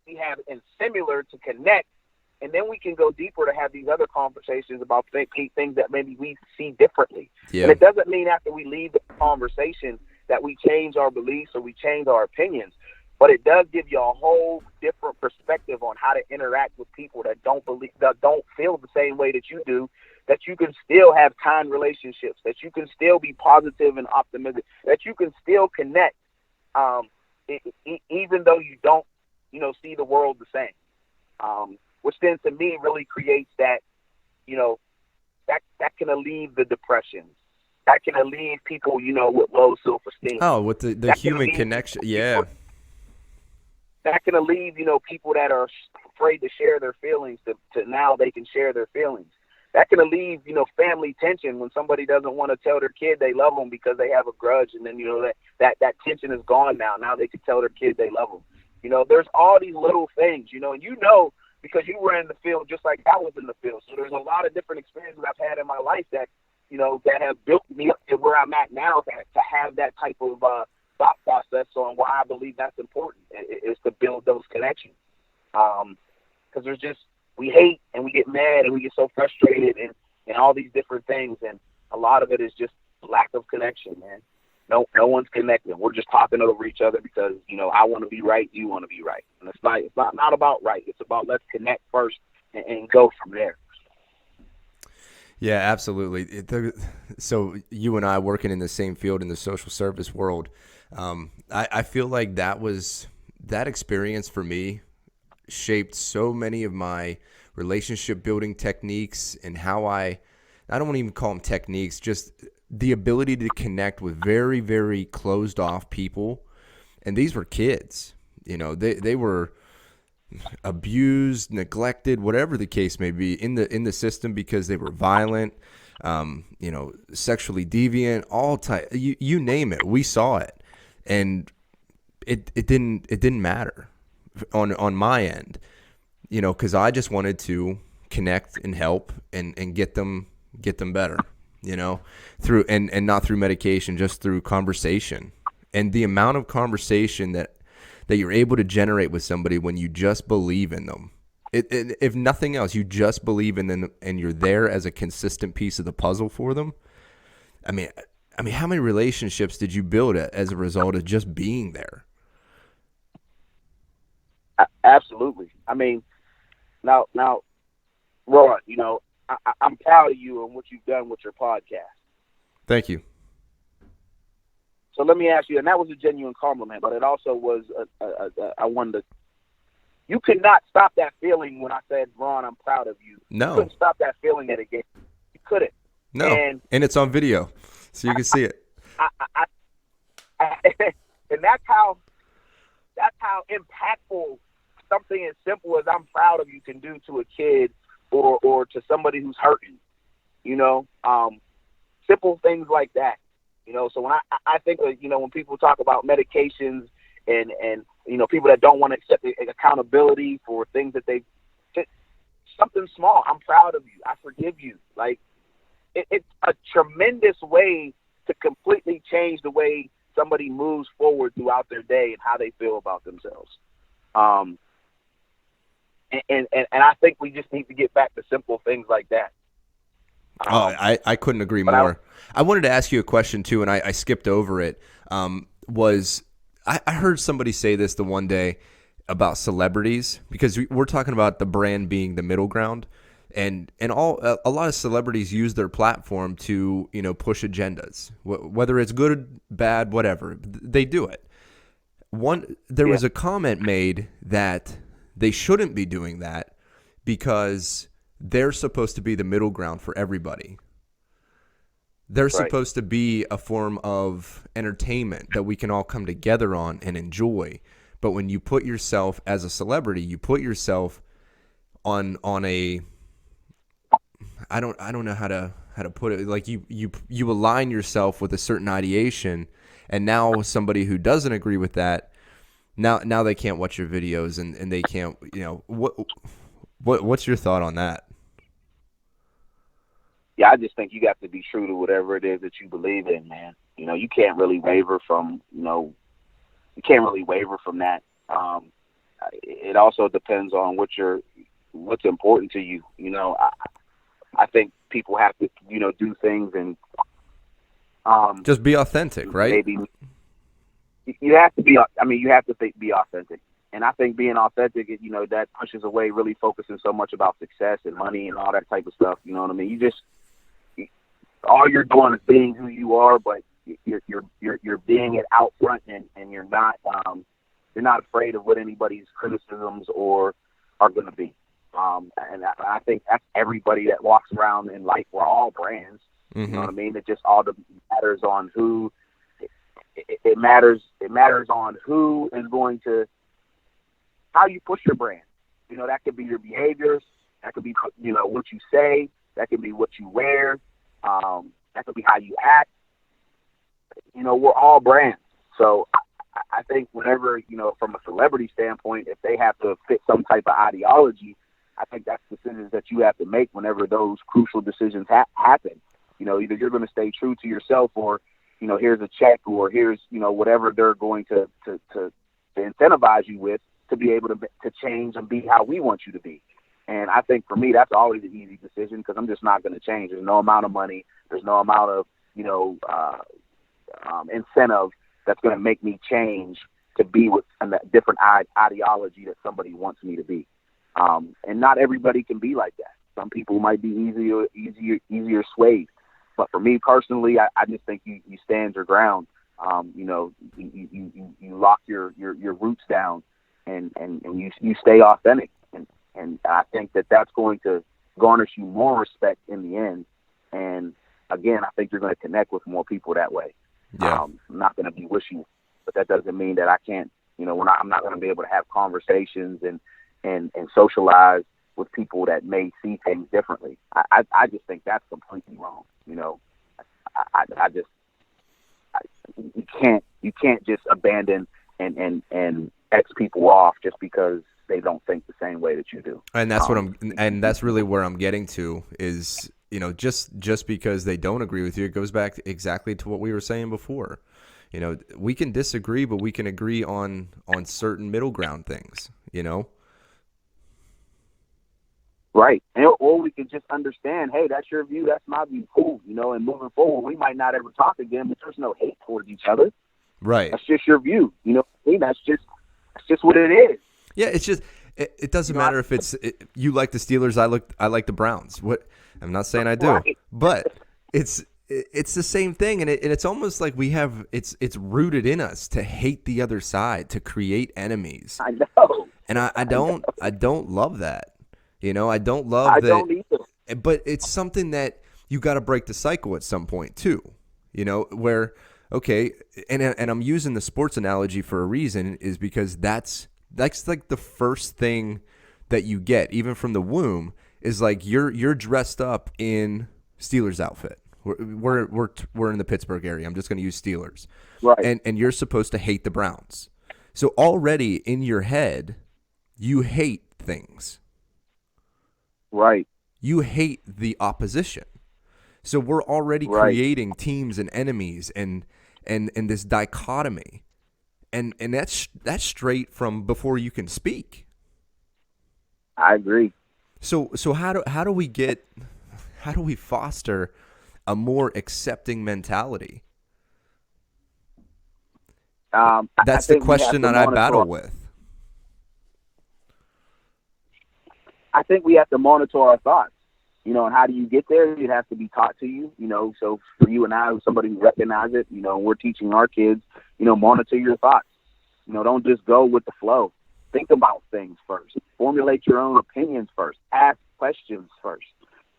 we have and similar to connect, and then we can go deeper to have these other conversations about things that maybe we see differently. Yeah. And it doesn't mean after we leave the conversation that we change our beliefs or we change our opinions, but it does give you a whole different perspective on how to interact with people that don't feel the same way that you do, that you can still have kind relationships, that you can still be positive and optimistic, that you can still connect, even though you don't, see the world the same. Which then to me really creates that, that can alleviate the depression. That can alleviate people, with low self-esteem. Oh, with the human connection. Yeah. That can alleviate, people that are afraid to share their feelings to now they can share their feelings. That can alleviate, family tension when somebody doesn't want to tell their kid they love them because they have a grudge, and then, that tension is gone now. Now they can tell their kid they love them. There's all these little things, and because you were in the field just like I was in the field. So there's a lot of different experiences I've had in my life that, that have built me up to where I'm at now to have that type of thought process on why I believe that's important is to build those connections. Because we hate and we get mad and we get so frustrated and all these different things. And a lot of it is just lack of connection, man. No one's connecting. We're just talking over each other because, I want to be right, you want to be right. And it's not about right. It's about let's connect first and go from there. Yeah, absolutely. So you and I working in the same field in the social service world, I feel like that experience for me shaped so many of my relationship building techniques and how I don't want to even call them techniques, just the ability to connect with very, very closed off people. And these were kids, they were abused, neglected, whatever the case may be in the system because they were violent, sexually deviant, all type, you name it. We saw it. And it didn't matter on my end, because I just wanted to connect and help and get them better, through and not through medication, just through conversation. And the amount of conversation that you're able to generate with somebody when you just believe in them. If nothing else, you just believe in them and you're there as a consistent piece of the puzzle for them. I mean, how many relationships did you build as a result of just being there? Absolutely. Now, Ron, I'm proud of you and what you've done with your podcast. Thank you. So let me ask you, and that was a genuine compliment, but it also was I wanted to. You could not stop that feeling when I said, Ron, I'm proud of you. No. You couldn't stop that feeling at a game. You couldn't. No. And it's on video, so you can see it. And that's how impactful something as simple as I'm proud of you can do to a kid or to somebody who's hurting. Simple things like that. So when I think of, when people talk about medications and people that don't want to accept accountability for things that they did, something small, I'm proud of you. I forgive you. Like, it's a tremendous way to completely change the way somebody moves forward throughout their day and how they feel about themselves. And I think we just need to get back to simple things like that. I couldn't agree more. I wanted to ask you a question too, and I skipped over it. I heard somebody say this the one day about celebrities, because we're talking about the brand being the middle ground, and a lot of celebrities use their platform to push agendas, whether it's good, bad, whatever, they do it. There was a comment made that they shouldn't be doing that because they're supposed to be the middle ground for everybody. They're supposed to be a form of entertainment that we can all come together on and enjoy. But when you put yourself as a celebrity, you put yourself on a I don't know how to put it. Like you align yourself with a certain ideation, and now somebody who doesn't agree with that, now they can't watch your videos and they can't, what's your thought on that? Yeah, I just think you got to be true to whatever it is that you believe in, man. You can't really waver from, that. It also depends on what's important to you. I think people have to, do things and Just be authentic, right? maybe you have to be. I mean, you have to be authentic, and I think being authentic, that pushes away really focusing so much about success and money and all that type of stuff. You know what I mean? All you're doing is being who you are, but you're being it out front, and you're not afraid of what anybody's criticisms are going to be. And I think that's everybody that walks around in life. We're all brands. Mm-hmm. You know what I mean? It just all matters on who. It matters. It matters on who is going to how you push your brand. That could be your behaviors. That could be what you say. That could be what you wear. That could be how you act. We're all brands. So I think whenever, from a celebrity standpoint, if they have to fit some type of ideology, I think that's decisions that you have to make whenever those crucial decisions happen. Either you're going to stay true to yourself or, here's a check or here's, whatever they're going to incentivize you with to be able to change and be how we want you to be. And I think for me, that's always an easy decision because I'm just not going to change. There's no amount of money. There's no amount of, incentive that's going to make me change to be with a different ideology that somebody wants me to be. And not everybody can be like that. Some people might be easier swayed. But for me personally, I just think you stand your ground. You lock your roots down and you stay authentic. And I think that's going to garnish you more respect in the end. And again, I think you're going to connect with more people that way. Yeah. I'm not going to be wishy, but that doesn't mean that I can't, I'm not going to be able to have conversations and socialize with people that may see things differently. I just think that's completely wrong. You can't just abandon and X people off just because they don't think the same way that you do. And that's that's really where I'm getting to is, just because they don't agree with you, it goes back exactly to what we were saying before. We can disagree, but we can agree on certain middle ground things, Right. Or we can just understand, hey, that's your view, that's my view, cool, and moving forward, we might not ever talk again, but there's no hate towards each other. Right. That's just your view. That's just what it is. Yeah, it's just it doesn't matter if you like the Steelers, I like the Browns. I'm not saying I do, right. But it's the same thing, and it's almost like we have it's rooted in us to hate the other side, to create enemies. I know, and I don't love that. I don't love I that. don't either. But it's something that you got to break the cycle at some point too. Where okay, and I'm using the sports analogy for a reason, is because that's like the first thing that you get, even from the womb, is like you're dressed up in Steelers outfit. We're in the Pittsburgh area. I'm just going to use Steelers, right? And you're supposed to hate the Browns. So already in your head, you hate things. Right. You hate the opposition. So we're already creating teams and enemies and this dichotomy. And that's straight from before you can speak. I agree. So how do we foster a more accepting mentality? That's the question that I battle with. I think we have to monitor our thoughts, and how do you get there? It has to be taught to you, so for you and I, somebody who recognizes it, we're teaching our kids, monitor your thoughts, don't just go with the flow. Think about things first, formulate your own opinions first, ask questions first,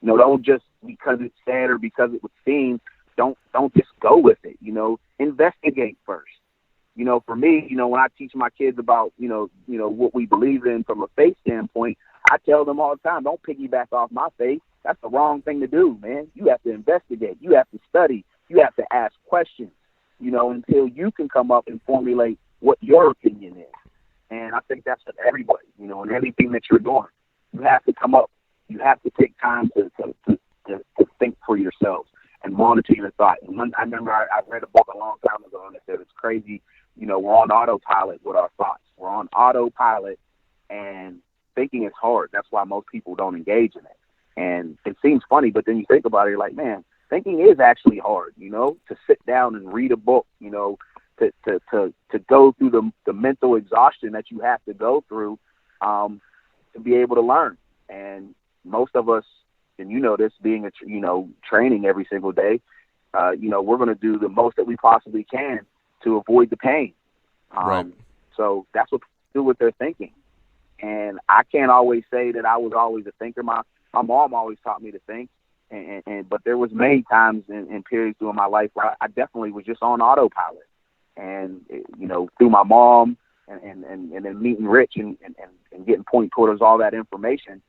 don't just because it's said or because it was seen, don't just go with it, investigate first. For me, when I teach my kids about, what we believe in from a faith standpoint, I tell them all the time, don't piggyback off my faith. That's the wrong thing to do, man. You have to investigate. You have to study. You have to ask questions, until you can come up and formulate what your opinion is. And I think that's for everybody, in anything that you're doing. You have to come up. You have to take time to think for yourselves and monitor your thoughts. And I remember I read a book a long time ago, and it said it's crazy. We're on autopilot with our thoughts. We're on autopilot, and thinking is hard. That's why most people don't engage in it. And it seems funny, but then you think about it, you're like, man, thinking is actually hard, to sit down and read a book, to go through the mental exhaustion that you have to go through to be able to learn. And most of us, and this being training every single day, we're going to do the most that we possibly can to avoid the pain. Right. So that's what people do with their thinking. And I can't always say that I was always a thinker. My mom always taught me to think, but there was many times in periods during my life where I definitely was just on autopilot. And through my mom and then meeting Rich and getting point towards all that information,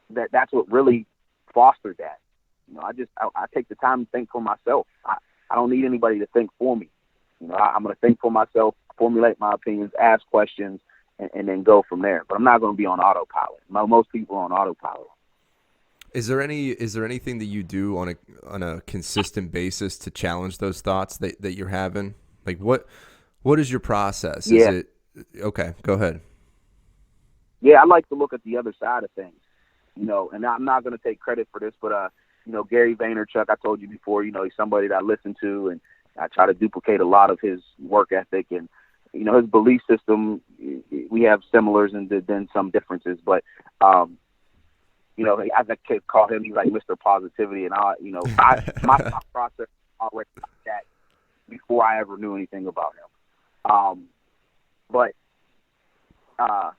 that's what really fostered that. I take the time to think for myself. I don't need anybody to think for me. I'm going to think for myself, formulate my opinions, ask questions, and then go from there. But I'm not going to be on autopilot. Most people are on autopilot. Is there anything that you do on a consistent basis to challenge those thoughts that you're having? Like what is your process? Yeah. Is it okay? Go ahead. Yeah, I like to look at the other side of things. And I'm not going to take credit for this, but Gary Vaynerchuk, I told you before, he's somebody that I listen to, and I try to duplicate a lot of his work ethic and his belief system. We have similars and then some differences, but I could call him, he's like Mr. Positivity, and my thought process already like that before I ever knew anything about him. But I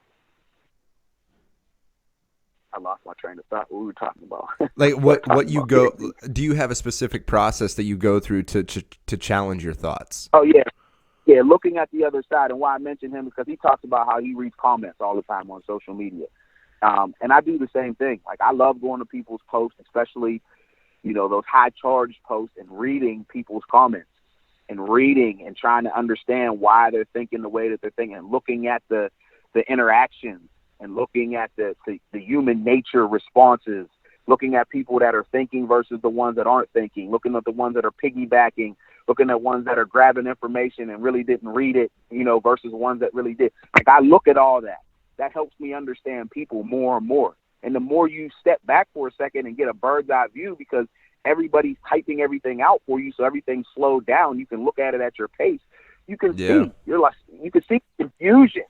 lost my train of thought. What we were talking about? Like what you go? Do you have a specific process that you go through to challenge your thoughts? Oh yeah, looking at the other side. And why I mentioned him is because he talks about how he reads comments all the time on social media. And I do the same thing. Like, I love going to people's posts, especially, those high charged posts, and reading people's comments and reading and trying to understand why they're thinking the way that they're thinking, and looking at the interactions and looking at the human nature responses, looking at people that are thinking versus the ones that aren't thinking, looking at the ones that are piggybacking, looking at ones that are grabbing information and really didn't read it, versus ones that really did. Like, I look at all that. That helps me understand people more and more. And the more you step back for a second and get a bird's eye view, because everybody's typing everything out for you, so everything's slowed down. You can look at it at your pace. You can see. You can see confusion.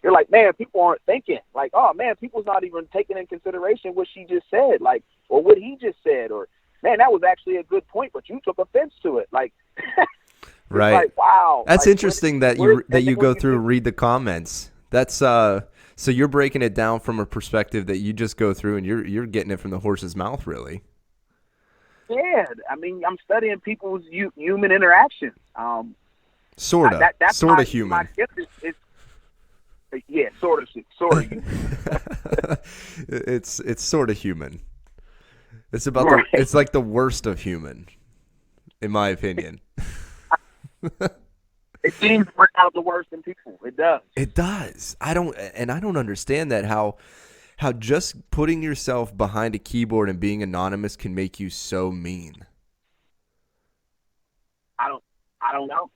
You're like, man, people aren't thinking. Like, oh man, people's not even taking in consideration what she just said, like, or what he just said, or man, that was actually a good point, but you took offense to it. Like, right. Like, wow. That's like, interesting that you go through and read the comments. That's so you're breaking it down from a perspective that you just go through and you're getting it from the horse's mouth, really. Yeah, I mean, I'm studying people's human interactions. Sort of human. My gift is yeah, sort of human. It's sort of human. It's about it's like the worst of human, in my opinion. It seems to bring out the worst in people. It does. It does. I don't understand that how just putting yourself behind a keyboard and being anonymous can make you so mean. I don't know.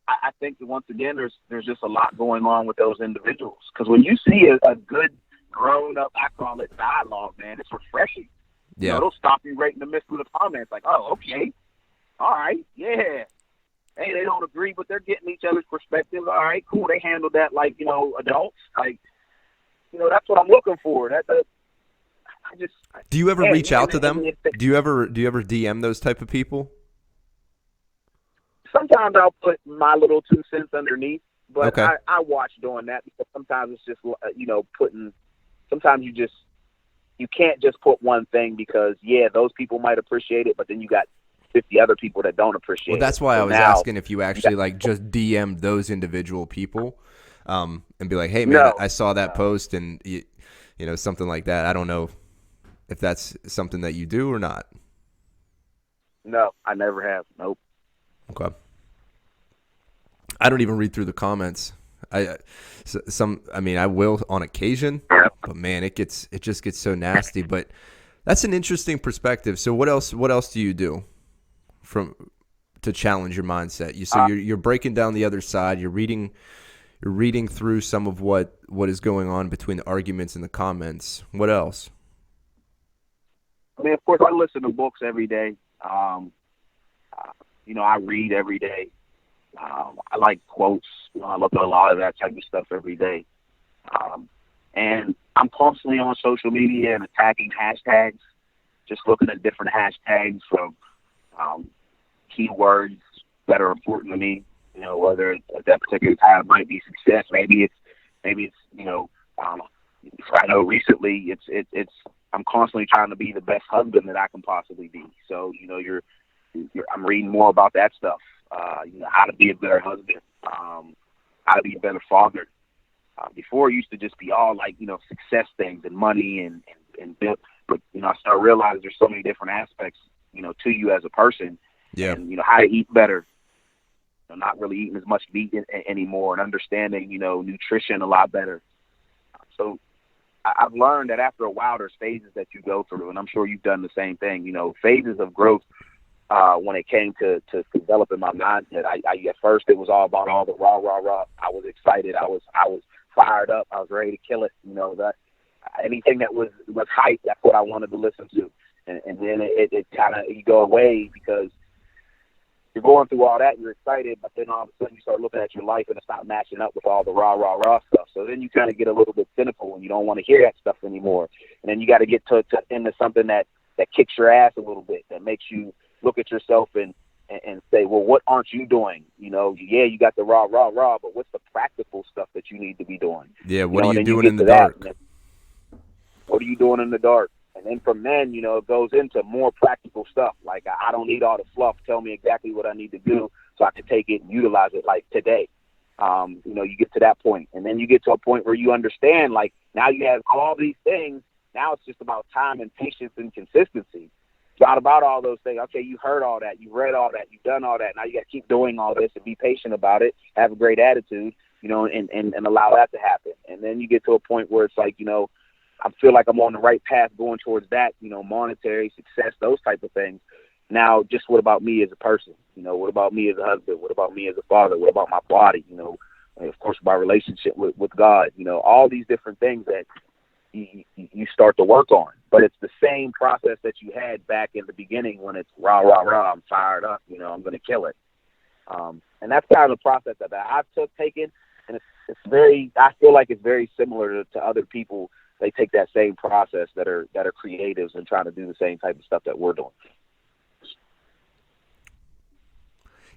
I think that once again, there's just a lot going on with those individuals. Because when you see a good grown up, I call it dialogue, man, it's refreshing. Yeah. It'll stop you right in the midst of the comments. Like, oh, okay, all right, yeah. Hey, they don't agree, but they're getting each other's perspectives. All right, cool. They handled that like, adults. Like, that's what I'm looking for. Do you ever reach out to them? Do you ever DM those type of people? Sometimes I'll put my little 2 cents underneath, but okay. I watch doing that, because sometimes it's just, putting. Sometimes you can't just put one thing, because those people might appreciate it, but then you got 50 other people that don't appreciate it. Well, that's why I was asking if you actually just DM those individual people, and be like, hey man, I saw that post, and something like that. I don't know if that's something that you do or not. No, I never have. Nope. Okay. I don't even read through the comments. I mean, I will on occasion, but man, it just gets so nasty. But that's an interesting perspective. So what else do you do to challenge your mindset? You're breaking down the other side. You're reading through some of what is going on between the arguments and the comments. What else? I mean, of course, I listen to books every day. I read every day. I like quotes. I look at a lot of that type of stuff every day. And I'm constantly on social media and attacking hashtags, just looking at different hashtags from keywords that are important to me. Whether at that particular time might be success, maybe it's I know recently it's I'm constantly trying to be the best husband that I can possibly be. So I'm reading more about that stuff. How to be a better husband, how to be a better father. Before it used to just be all success things and money and build, but I started realizing there's so many different aspects to you as a person. Yeah. And how to eat better. Not really eating as much meat anymore, and understanding nutrition a lot better. So I've learned that after a while there's phases that you go through, and I'm sure you've done the same thing. Phases of growth. When it came to developing my mindset, I at first it was all about all the rah. I was excited. I was fired up. I was ready to kill it. That anything that was hype, that's what I wanted to listen to. And then it kind of you go away because you're going through all that, you're excited, but then all of a sudden you start looking at your life and it's not matching up with all the rah stuff. So then you kind of get a little bit cynical and you don't want to hear that stuff anymore. And then you got to get into something that kicks your ass a little bit, that makes you look at yourself and say, well, what aren't you doing? You got the rah, but what's the practical stuff that you need to be doing? Yeah, what are you doing in the dark? What are you doing in the dark? And then from then, it goes into more practical stuff. Like, I don't need all the fluff. Tell me exactly what I need to do so I can take it and utilize it like today. You get to that point. And then you get to a point where you understand, like, now you have all these things. Now it's just about time and patience and consistency. It's not about all those things. Okay, you heard all that. You read all that. You've done all that. Now you got to keep doing all this and be patient about it. Have a great attitude, and allow that to happen. And then you get to a point where it's like, I feel like I'm on the right path going towards that, monetary success, those type of things. Now, just what about me as a person? What about me as a husband? What about me as a father? What about my body? And of course, my relationship with God, all these different things that you start to work on. But it's the same process that you had back in the beginning when it's rah, I'm fired up, I'm going to kill it. And that's kind of the process that I've taken. And it's very, I feel like it's very similar to other people. They take that same process that are creatives and trying to do the same type of stuff that we're doing.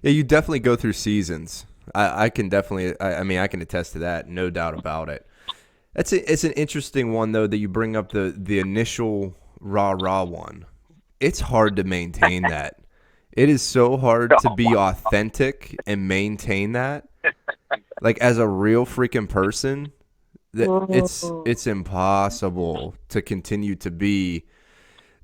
Yeah, you definitely go through seasons. I can definitely, I can attest to that, no doubt about it. It's an interesting one though that you bring up the initial rah one. It's hard to maintain that. It is so hard to be authentic and maintain that, like as a real freaking person. It's impossible to continue to be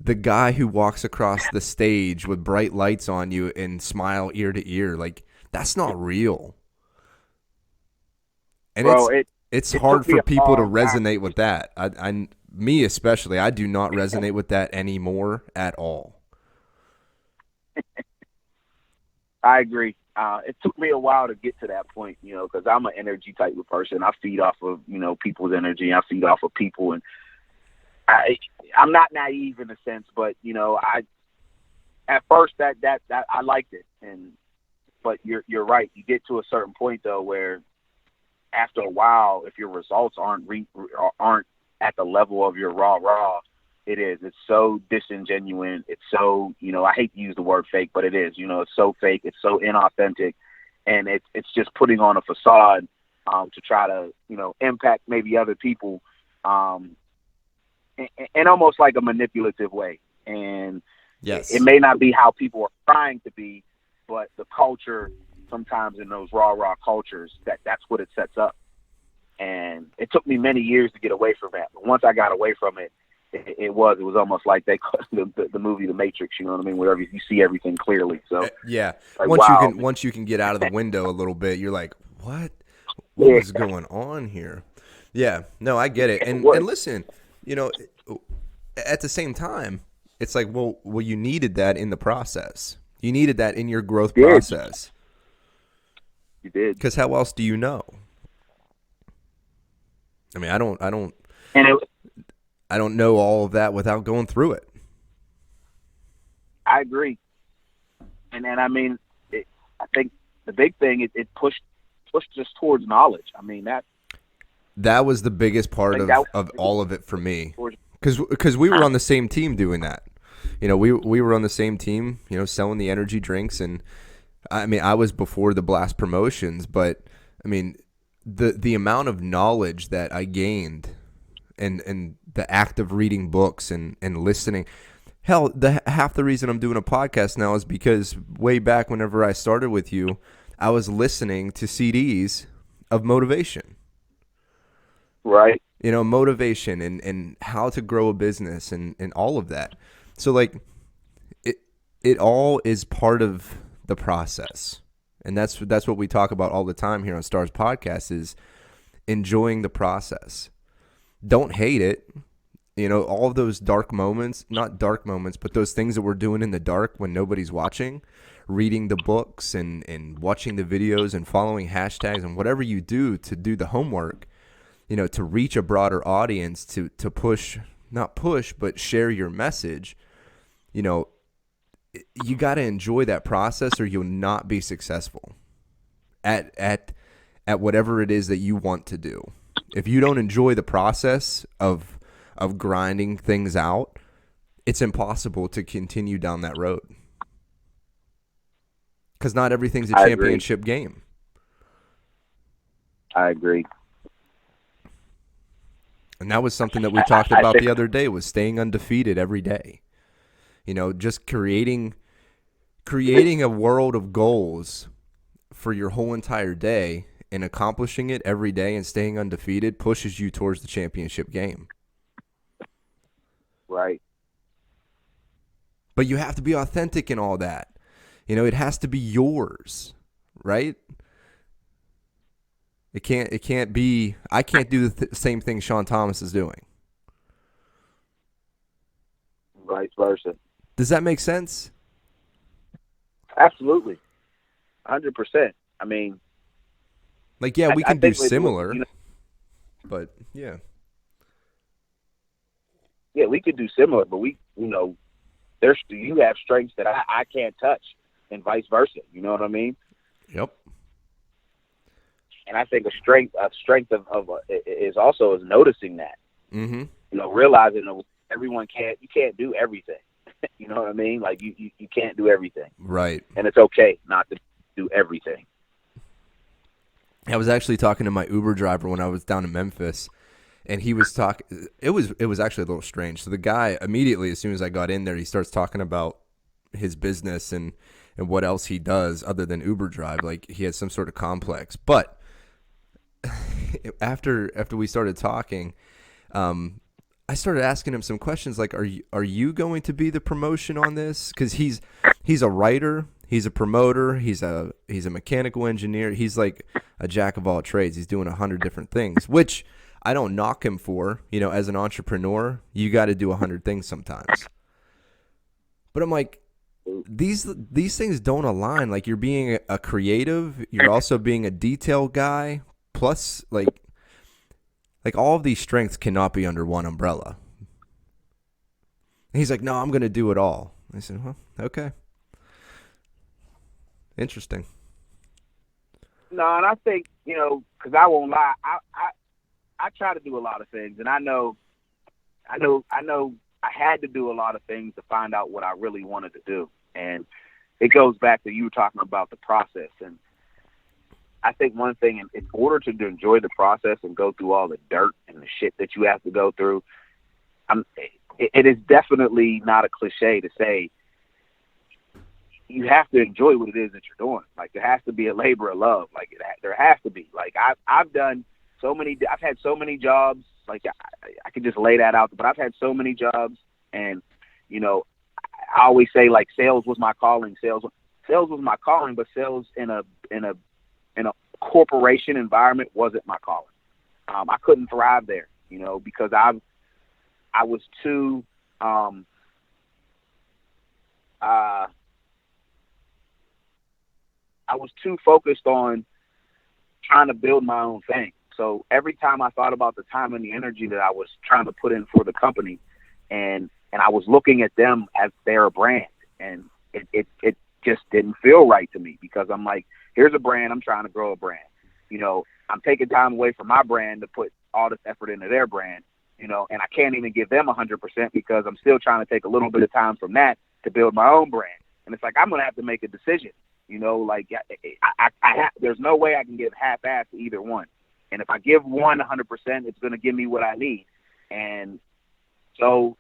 the guy who walks across the stage with bright lights on you and smile ear to ear. Like, that's not real. And Bro, it's hard for people to resonate with that. Me especially, I do not resonate with that anymore at all. I agree. It took me a while to get to that point, because I'm an energy type of person. I feed off of, people's energy. I feed off of people, and I'm not naive in a sense, but at first that I liked it, but you're right. You get to a certain point though where after a while, if your results aren't at the level of your rah, it's so disingenuous. It's so, I hate to use the word fake, but it is, it's so fake. It's so inauthentic. And it's just putting on a facade to try to, impact maybe other people in almost like a manipulative way. And yes, it may not be how people are trying to be, but the culture sometimes in those raw cultures, that's what it sets up. And it took me many years to get away from that. But once I got away from it, it was almost like they the movie The Matrix. You know what I mean? Where you see everything clearly. So yeah, like, once you can get out of the window a little bit, you're like, what yeah, was going on here? Yeah, no, I get it. And listen, you know, at the same time, it's like, well, you needed that in the process. You needed that in your growth process. You did. Because how else do you know? I mean, I don't know all of that without going through it. I agree. And I mean, I think the big thing, it pushed us towards knowledge. I mean, that was the biggest part of all of it for me. Because we were on the same team doing that. You know, we were on the same team, you know, selling the energy drinks. And I mean, I was before the Blast Promotions, but I mean, the amount of knowledge that I gained and the act of reading books and listening. Hell, half the reason I'm doing a podcast now is because way back whenever I started with you, I was listening to CDs of motivation. Right. You know, motivation and how to grow a business and all of that. So, like, it all is part of the process. And that's what we talk about all the time here on Stars Podcast is enjoying the process. Don't hate it. You know, all of those dark moments, not dark moments, but those things that we're doing in the dark when nobody's watching, reading the books and watching the videos and following hashtags and whatever you do to do the homework, you know, to reach a broader audience, to push, not push, but share your message, you know, you got to enjoy that process or you'll not be successful at whatever it is that you want to do. If you don't enjoy the process of grinding things out, it's impossible to continue down that road. Because not everything's a championship game. I agree. And that was something that we talked about the other day, was staying undefeated every day. You know, just creating a world of goals for your whole entire day and accomplishing it every day and staying undefeated pushes you towards the championship game. Right. But you have to be authentic in all that. You know, it has to be yours, right? It can't be, I can't do the same thing Sean Thomas is doing. Vice versa. Does that make sense? Absolutely. 100%. I mean, like, yeah, we can do similar, but yeah. Yeah, we could do similar, but we, you know, you have strengths that I can't touch and vice versa. You know what I mean? Yep. And I think a strength is also noticing that. Mm-hmm. You know, realizing that you can't do everything. You know what I mean? Like you can't do everything. Right. And it's okay not to do everything. I was actually talking to my Uber driver when I was down in Memphis, and he was talking. It was actually a little strange. So the guy immediately, as soon as I got in there, he starts talking about his business and what else he does other than Uber drive. Like he has some sort of complex. But after we started talking, I started asking him some questions like, are you going to be the promotion on this? Because he's a writer, he's a promoter, he's a mechanical engineer. He's like a jack of all trades. He's doing 100 different things, which I don't knock him for. You know, as an entrepreneur, you got to do 100 things sometimes. But I'm like, these things don't align. Like, you're being a creative, you're also being a detail guy, plus like all of these strengths cannot be under one umbrella. And he's like, no, I'm going to do it all. I said, well, okay. Interesting. No, and I think, you know, because I won't lie, I try to do a lot of things, and I know I had to do a lot of things to find out what I really wanted to do. And it goes back to you were talking about the process. And I think one thing, in order to enjoy the process and go through all the dirt and the shit that you have to go through, it is definitely not a cliche to say you have to enjoy what it is that you're doing. Like, there has to be a labor of love. Like, there has to be. Like, I've had so many jobs, Like I could just lay that out. But I've had so many jobs, and you know, I always say like sales was my calling. Sales was my calling, but sales in a corporation environment wasn't my calling. I couldn't thrive there, you know, because I was too I was too focused on trying to build my own thing. So every time I thought about the time and the energy that I was trying to put in for the company, and I was looking at them as their brand, and it just didn't feel right to me, because I'm like, here's a brand, I'm trying to grow a brand. You know, I'm taking time away from my brand to put all this effort into their brand, you know, and I can't even give them 100% because I'm still trying to take a little bit of time from that to build my own brand. And it's like, I'm going to have to make a decision, you know, like there's no way I can give half-ass to either one. And if I give one 100%, it's going to give me what I need. And so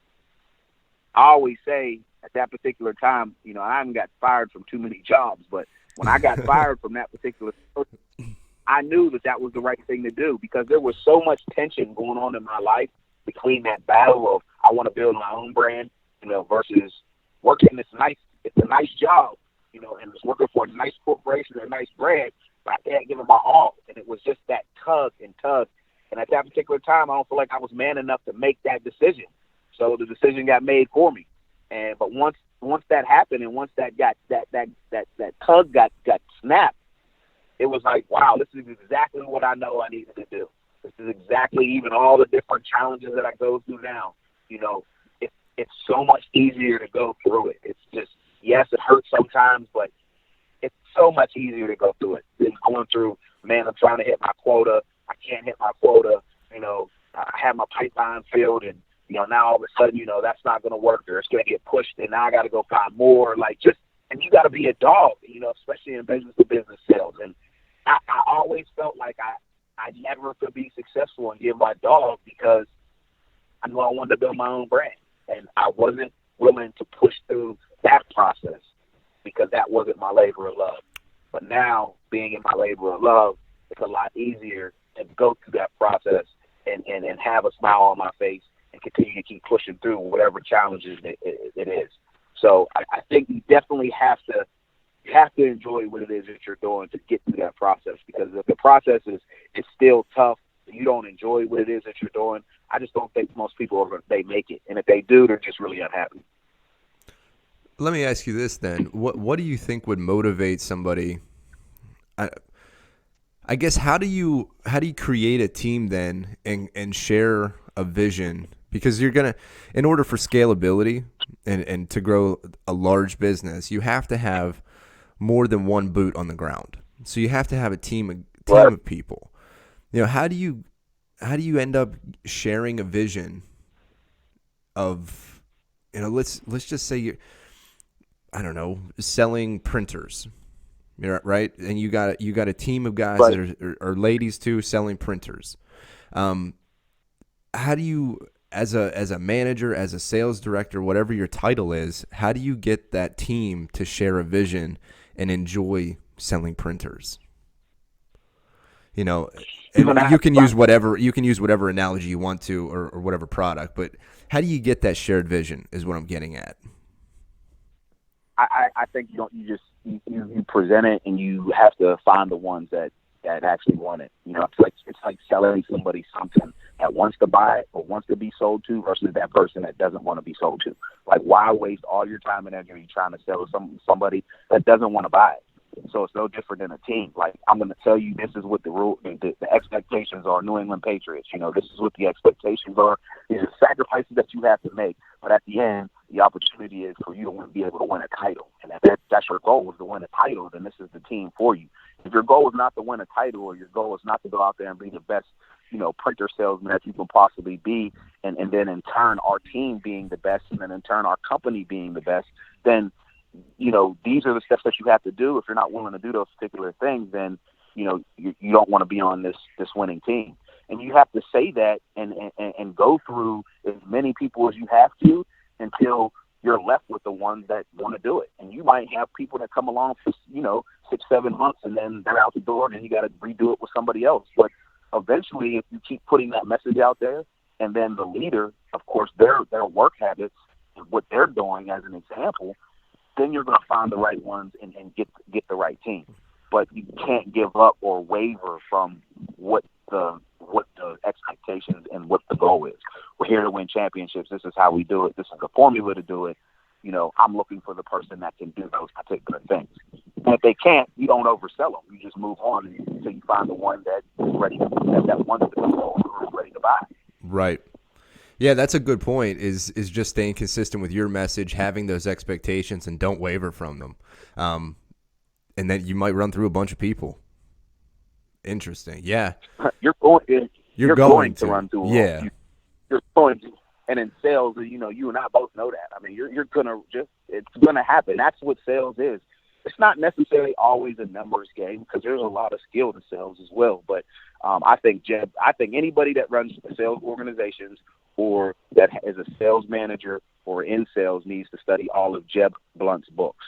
I always say at that particular time, you know, I haven't got fired from too many jobs, but when I got fired from that particular person, I knew that that was the right thing to do, because there was so much tension going on in my life between that battle of I want to build my own brand, you know, versus working it's a nice job, you know, and it's working for a nice corporation or a nice brand, but I can't give it my all. And it was just that tug. And at that particular time, I don't feel like I was man enough to make that decision. So the decision got made for me. But once that happened, and once that tug got snapped, it was like, wow, this is exactly what I know I needed to do. This is exactly even all the different challenges that I go through now. You know, it's so much easier to go through it. It's just, yes, it hurts sometimes, but it's so much easier to go through it than going through, man, I'm trying to hit my quota. I can't hit my quota. You know, I have my pipeline filled, and, you know, now all of a sudden, you know, that's not going to work, or it's going to get pushed, and now I got to go find more. And you got to be a dog, you know, especially in business-to-business sales. And I always felt like I never could be successful and give my dog, because I knew I wanted to build my own brand. And I wasn't willing to push through that process because that wasn't my labor of love. But now, being in my labor of love, it's a lot easier to go through that process and have a smile on my face and continue to keep pushing through whatever challenges it is. So I think you definitely have to enjoy what it is that you're doing to get through that process, because if the process is still tough, you don't enjoy what it is that you're doing, I just don't think most people they make it. And if they do, they're just really unhappy. Let me ask you this then. What do you think would motivate somebody? I guess how do you create a team then and share a vision? Because you're gonna, in order for scalability and to grow a large business, you have to have more than one boot on the ground. So you have to have a team of people. You know, how do you end up sharing a vision of, you know, let's just say I don't know, selling printers, right? And you got a team of guys that are ladies too, selling printers. How do you, as a manager, as a sales director, whatever your title is, how do you get that team to share a vision and enjoy selling printers? You know, you can use whatever analogy you want to, or whatever product, but how do you get that shared vision is what I'm getting at. I think you present it, and you have to find the ones that actually want it. You know, it's like selling somebody something that wants to buy it or wants to be sold to versus that person that doesn't want to be sold to. Like, why waste all your time and energy trying to sell somebody that doesn't want to buy it? So it's no different than a team. Like, I'm going to tell you, this is what the expectations are. New England Patriots, you know, this is what the expectations are. These are sacrifices that you have to make. But at the end, the opportunity is for you to be able to win a title. And if that's your goal, is to win a title, then this is the team for you. If your goal is not to win a title, or your goal is not to go out there and be the best, you know, printer salesman that you can possibly be, and then in turn our team being the best, and then in turn our company being the best, then, you know, these are the steps that you have to do. If you're not willing to do those particular things, then, you know, you don't want to be on this winning team. And you have to say that and go through as many people as you have to until you're left with the ones that want to do it. And you might have people that come along for, you know, 6-7 months, and then they're out the door, and then you got to redo it with somebody else. But eventually, if you keep putting that message out there and then the leader, of course, their work habits and what they're doing as an example, then you're going to find the right ones and get the right team. But you can't give up or waver from what the expectations and what the goal is. We're here to win championships. This is how we do it. This is the formula to do it. I'm looking for the person that can do those particular things. And if they can't, you don't oversell them. You just move on until you find the one that is ready that wants to go or is ready to buy. Right. Yeah, that's a good point. Is just staying consistent with your message, having those expectations, and don't waver from them. And then you might run through a bunch of people. Interesting. Yeah. You're going to run through them. Yeah. You're going to. And in sales, you and I both know that. I mean, you're gonna it's gonna happen. That's what sales is. It's not necessarily always a numbers game because there's a lot of skill to sales as well. But I think anybody that runs sales organizations or that is a sales manager or in sales needs to study all of Jeb Blunt's books.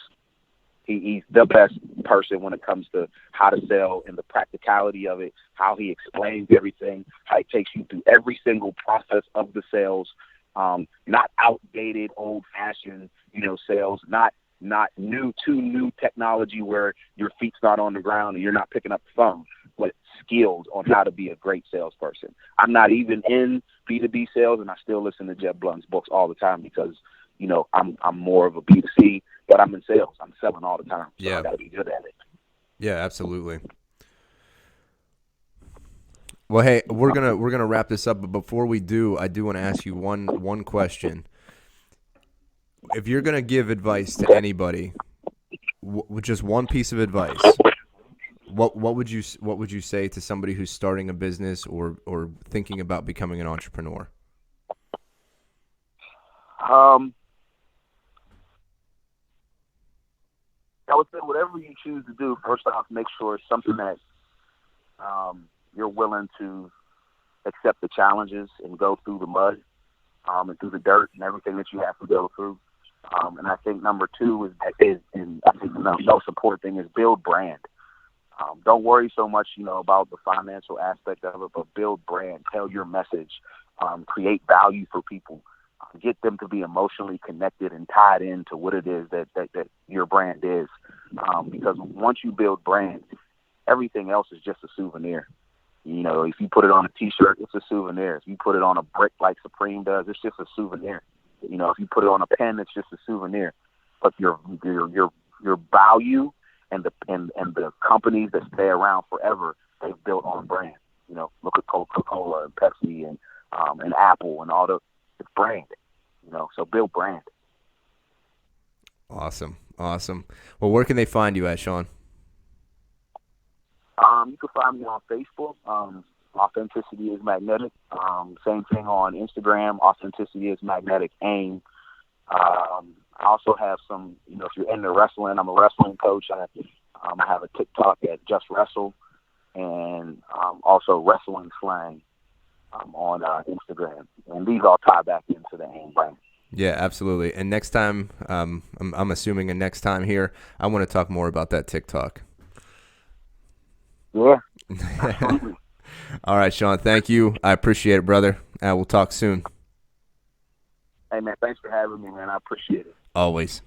He's the best person when it comes to how to sell and the practicality of it, how he explains everything, how he takes you through every single process of the sales, not outdated, old-fashioned, sales, not new technology where your feet's not on the ground and you're not picking up the phone, but skills on how to be a great salesperson. I'm not even in B2B sales, and I still listen to Jeb Blunt's books all the time because, I'm more of a B2C, but I'm in sales. I'm selling all the time, so yeah. I got to be good at it. Yeah, absolutely. Well, hey, we're gonna wrap this up, but before we do, I do want to ask you one question. If you're gonna give advice to anybody, with just one piece of advice, what would you say to somebody who's starting a business or thinking about becoming an entrepreneur? I would say whatever you choose to do, first off, make sure it's something that you're willing to accept the challenges and go through the mud and through the dirt and everything that you have to go through. And I think number two and I think no support thing is build brand. Don't worry so much, about the financial aspect of it, but build brand, tell your message, create value for people. Get them to be emotionally connected and tied into what it is that your brand is. Because once you build brand, everything else is just a souvenir. If you put it on a T-shirt, it's a souvenir. If you put it on a brick like Supreme does, it's just a souvenir. If you put it on a pen, it's just a souvenir. But your value and the companies that stay around forever, they've built on brand. Look at Coca-Cola and Pepsi and Apple and all the. It's brand, so build brand. Awesome. Well, where can they find you at, Sean? You can find me on Facebook. Authenticity is Magnetic. Same thing on Instagram. Authenticity is Magnetic. AiM. I also have some, if you're into wrestling, I'm a wrestling coach. I have a TikTok at JustWrestle and also Wrestling Slang on Instagram. And these all tie back into the AiM brand. Yeah, absolutely. And next time, I'm assuming next time here, I want to talk more about that TikTok. Yeah. All right, Sean. Thank you. I appreciate it, brother. We'll talk soon. Hey, man, thanks for having me, man. I appreciate it. Always.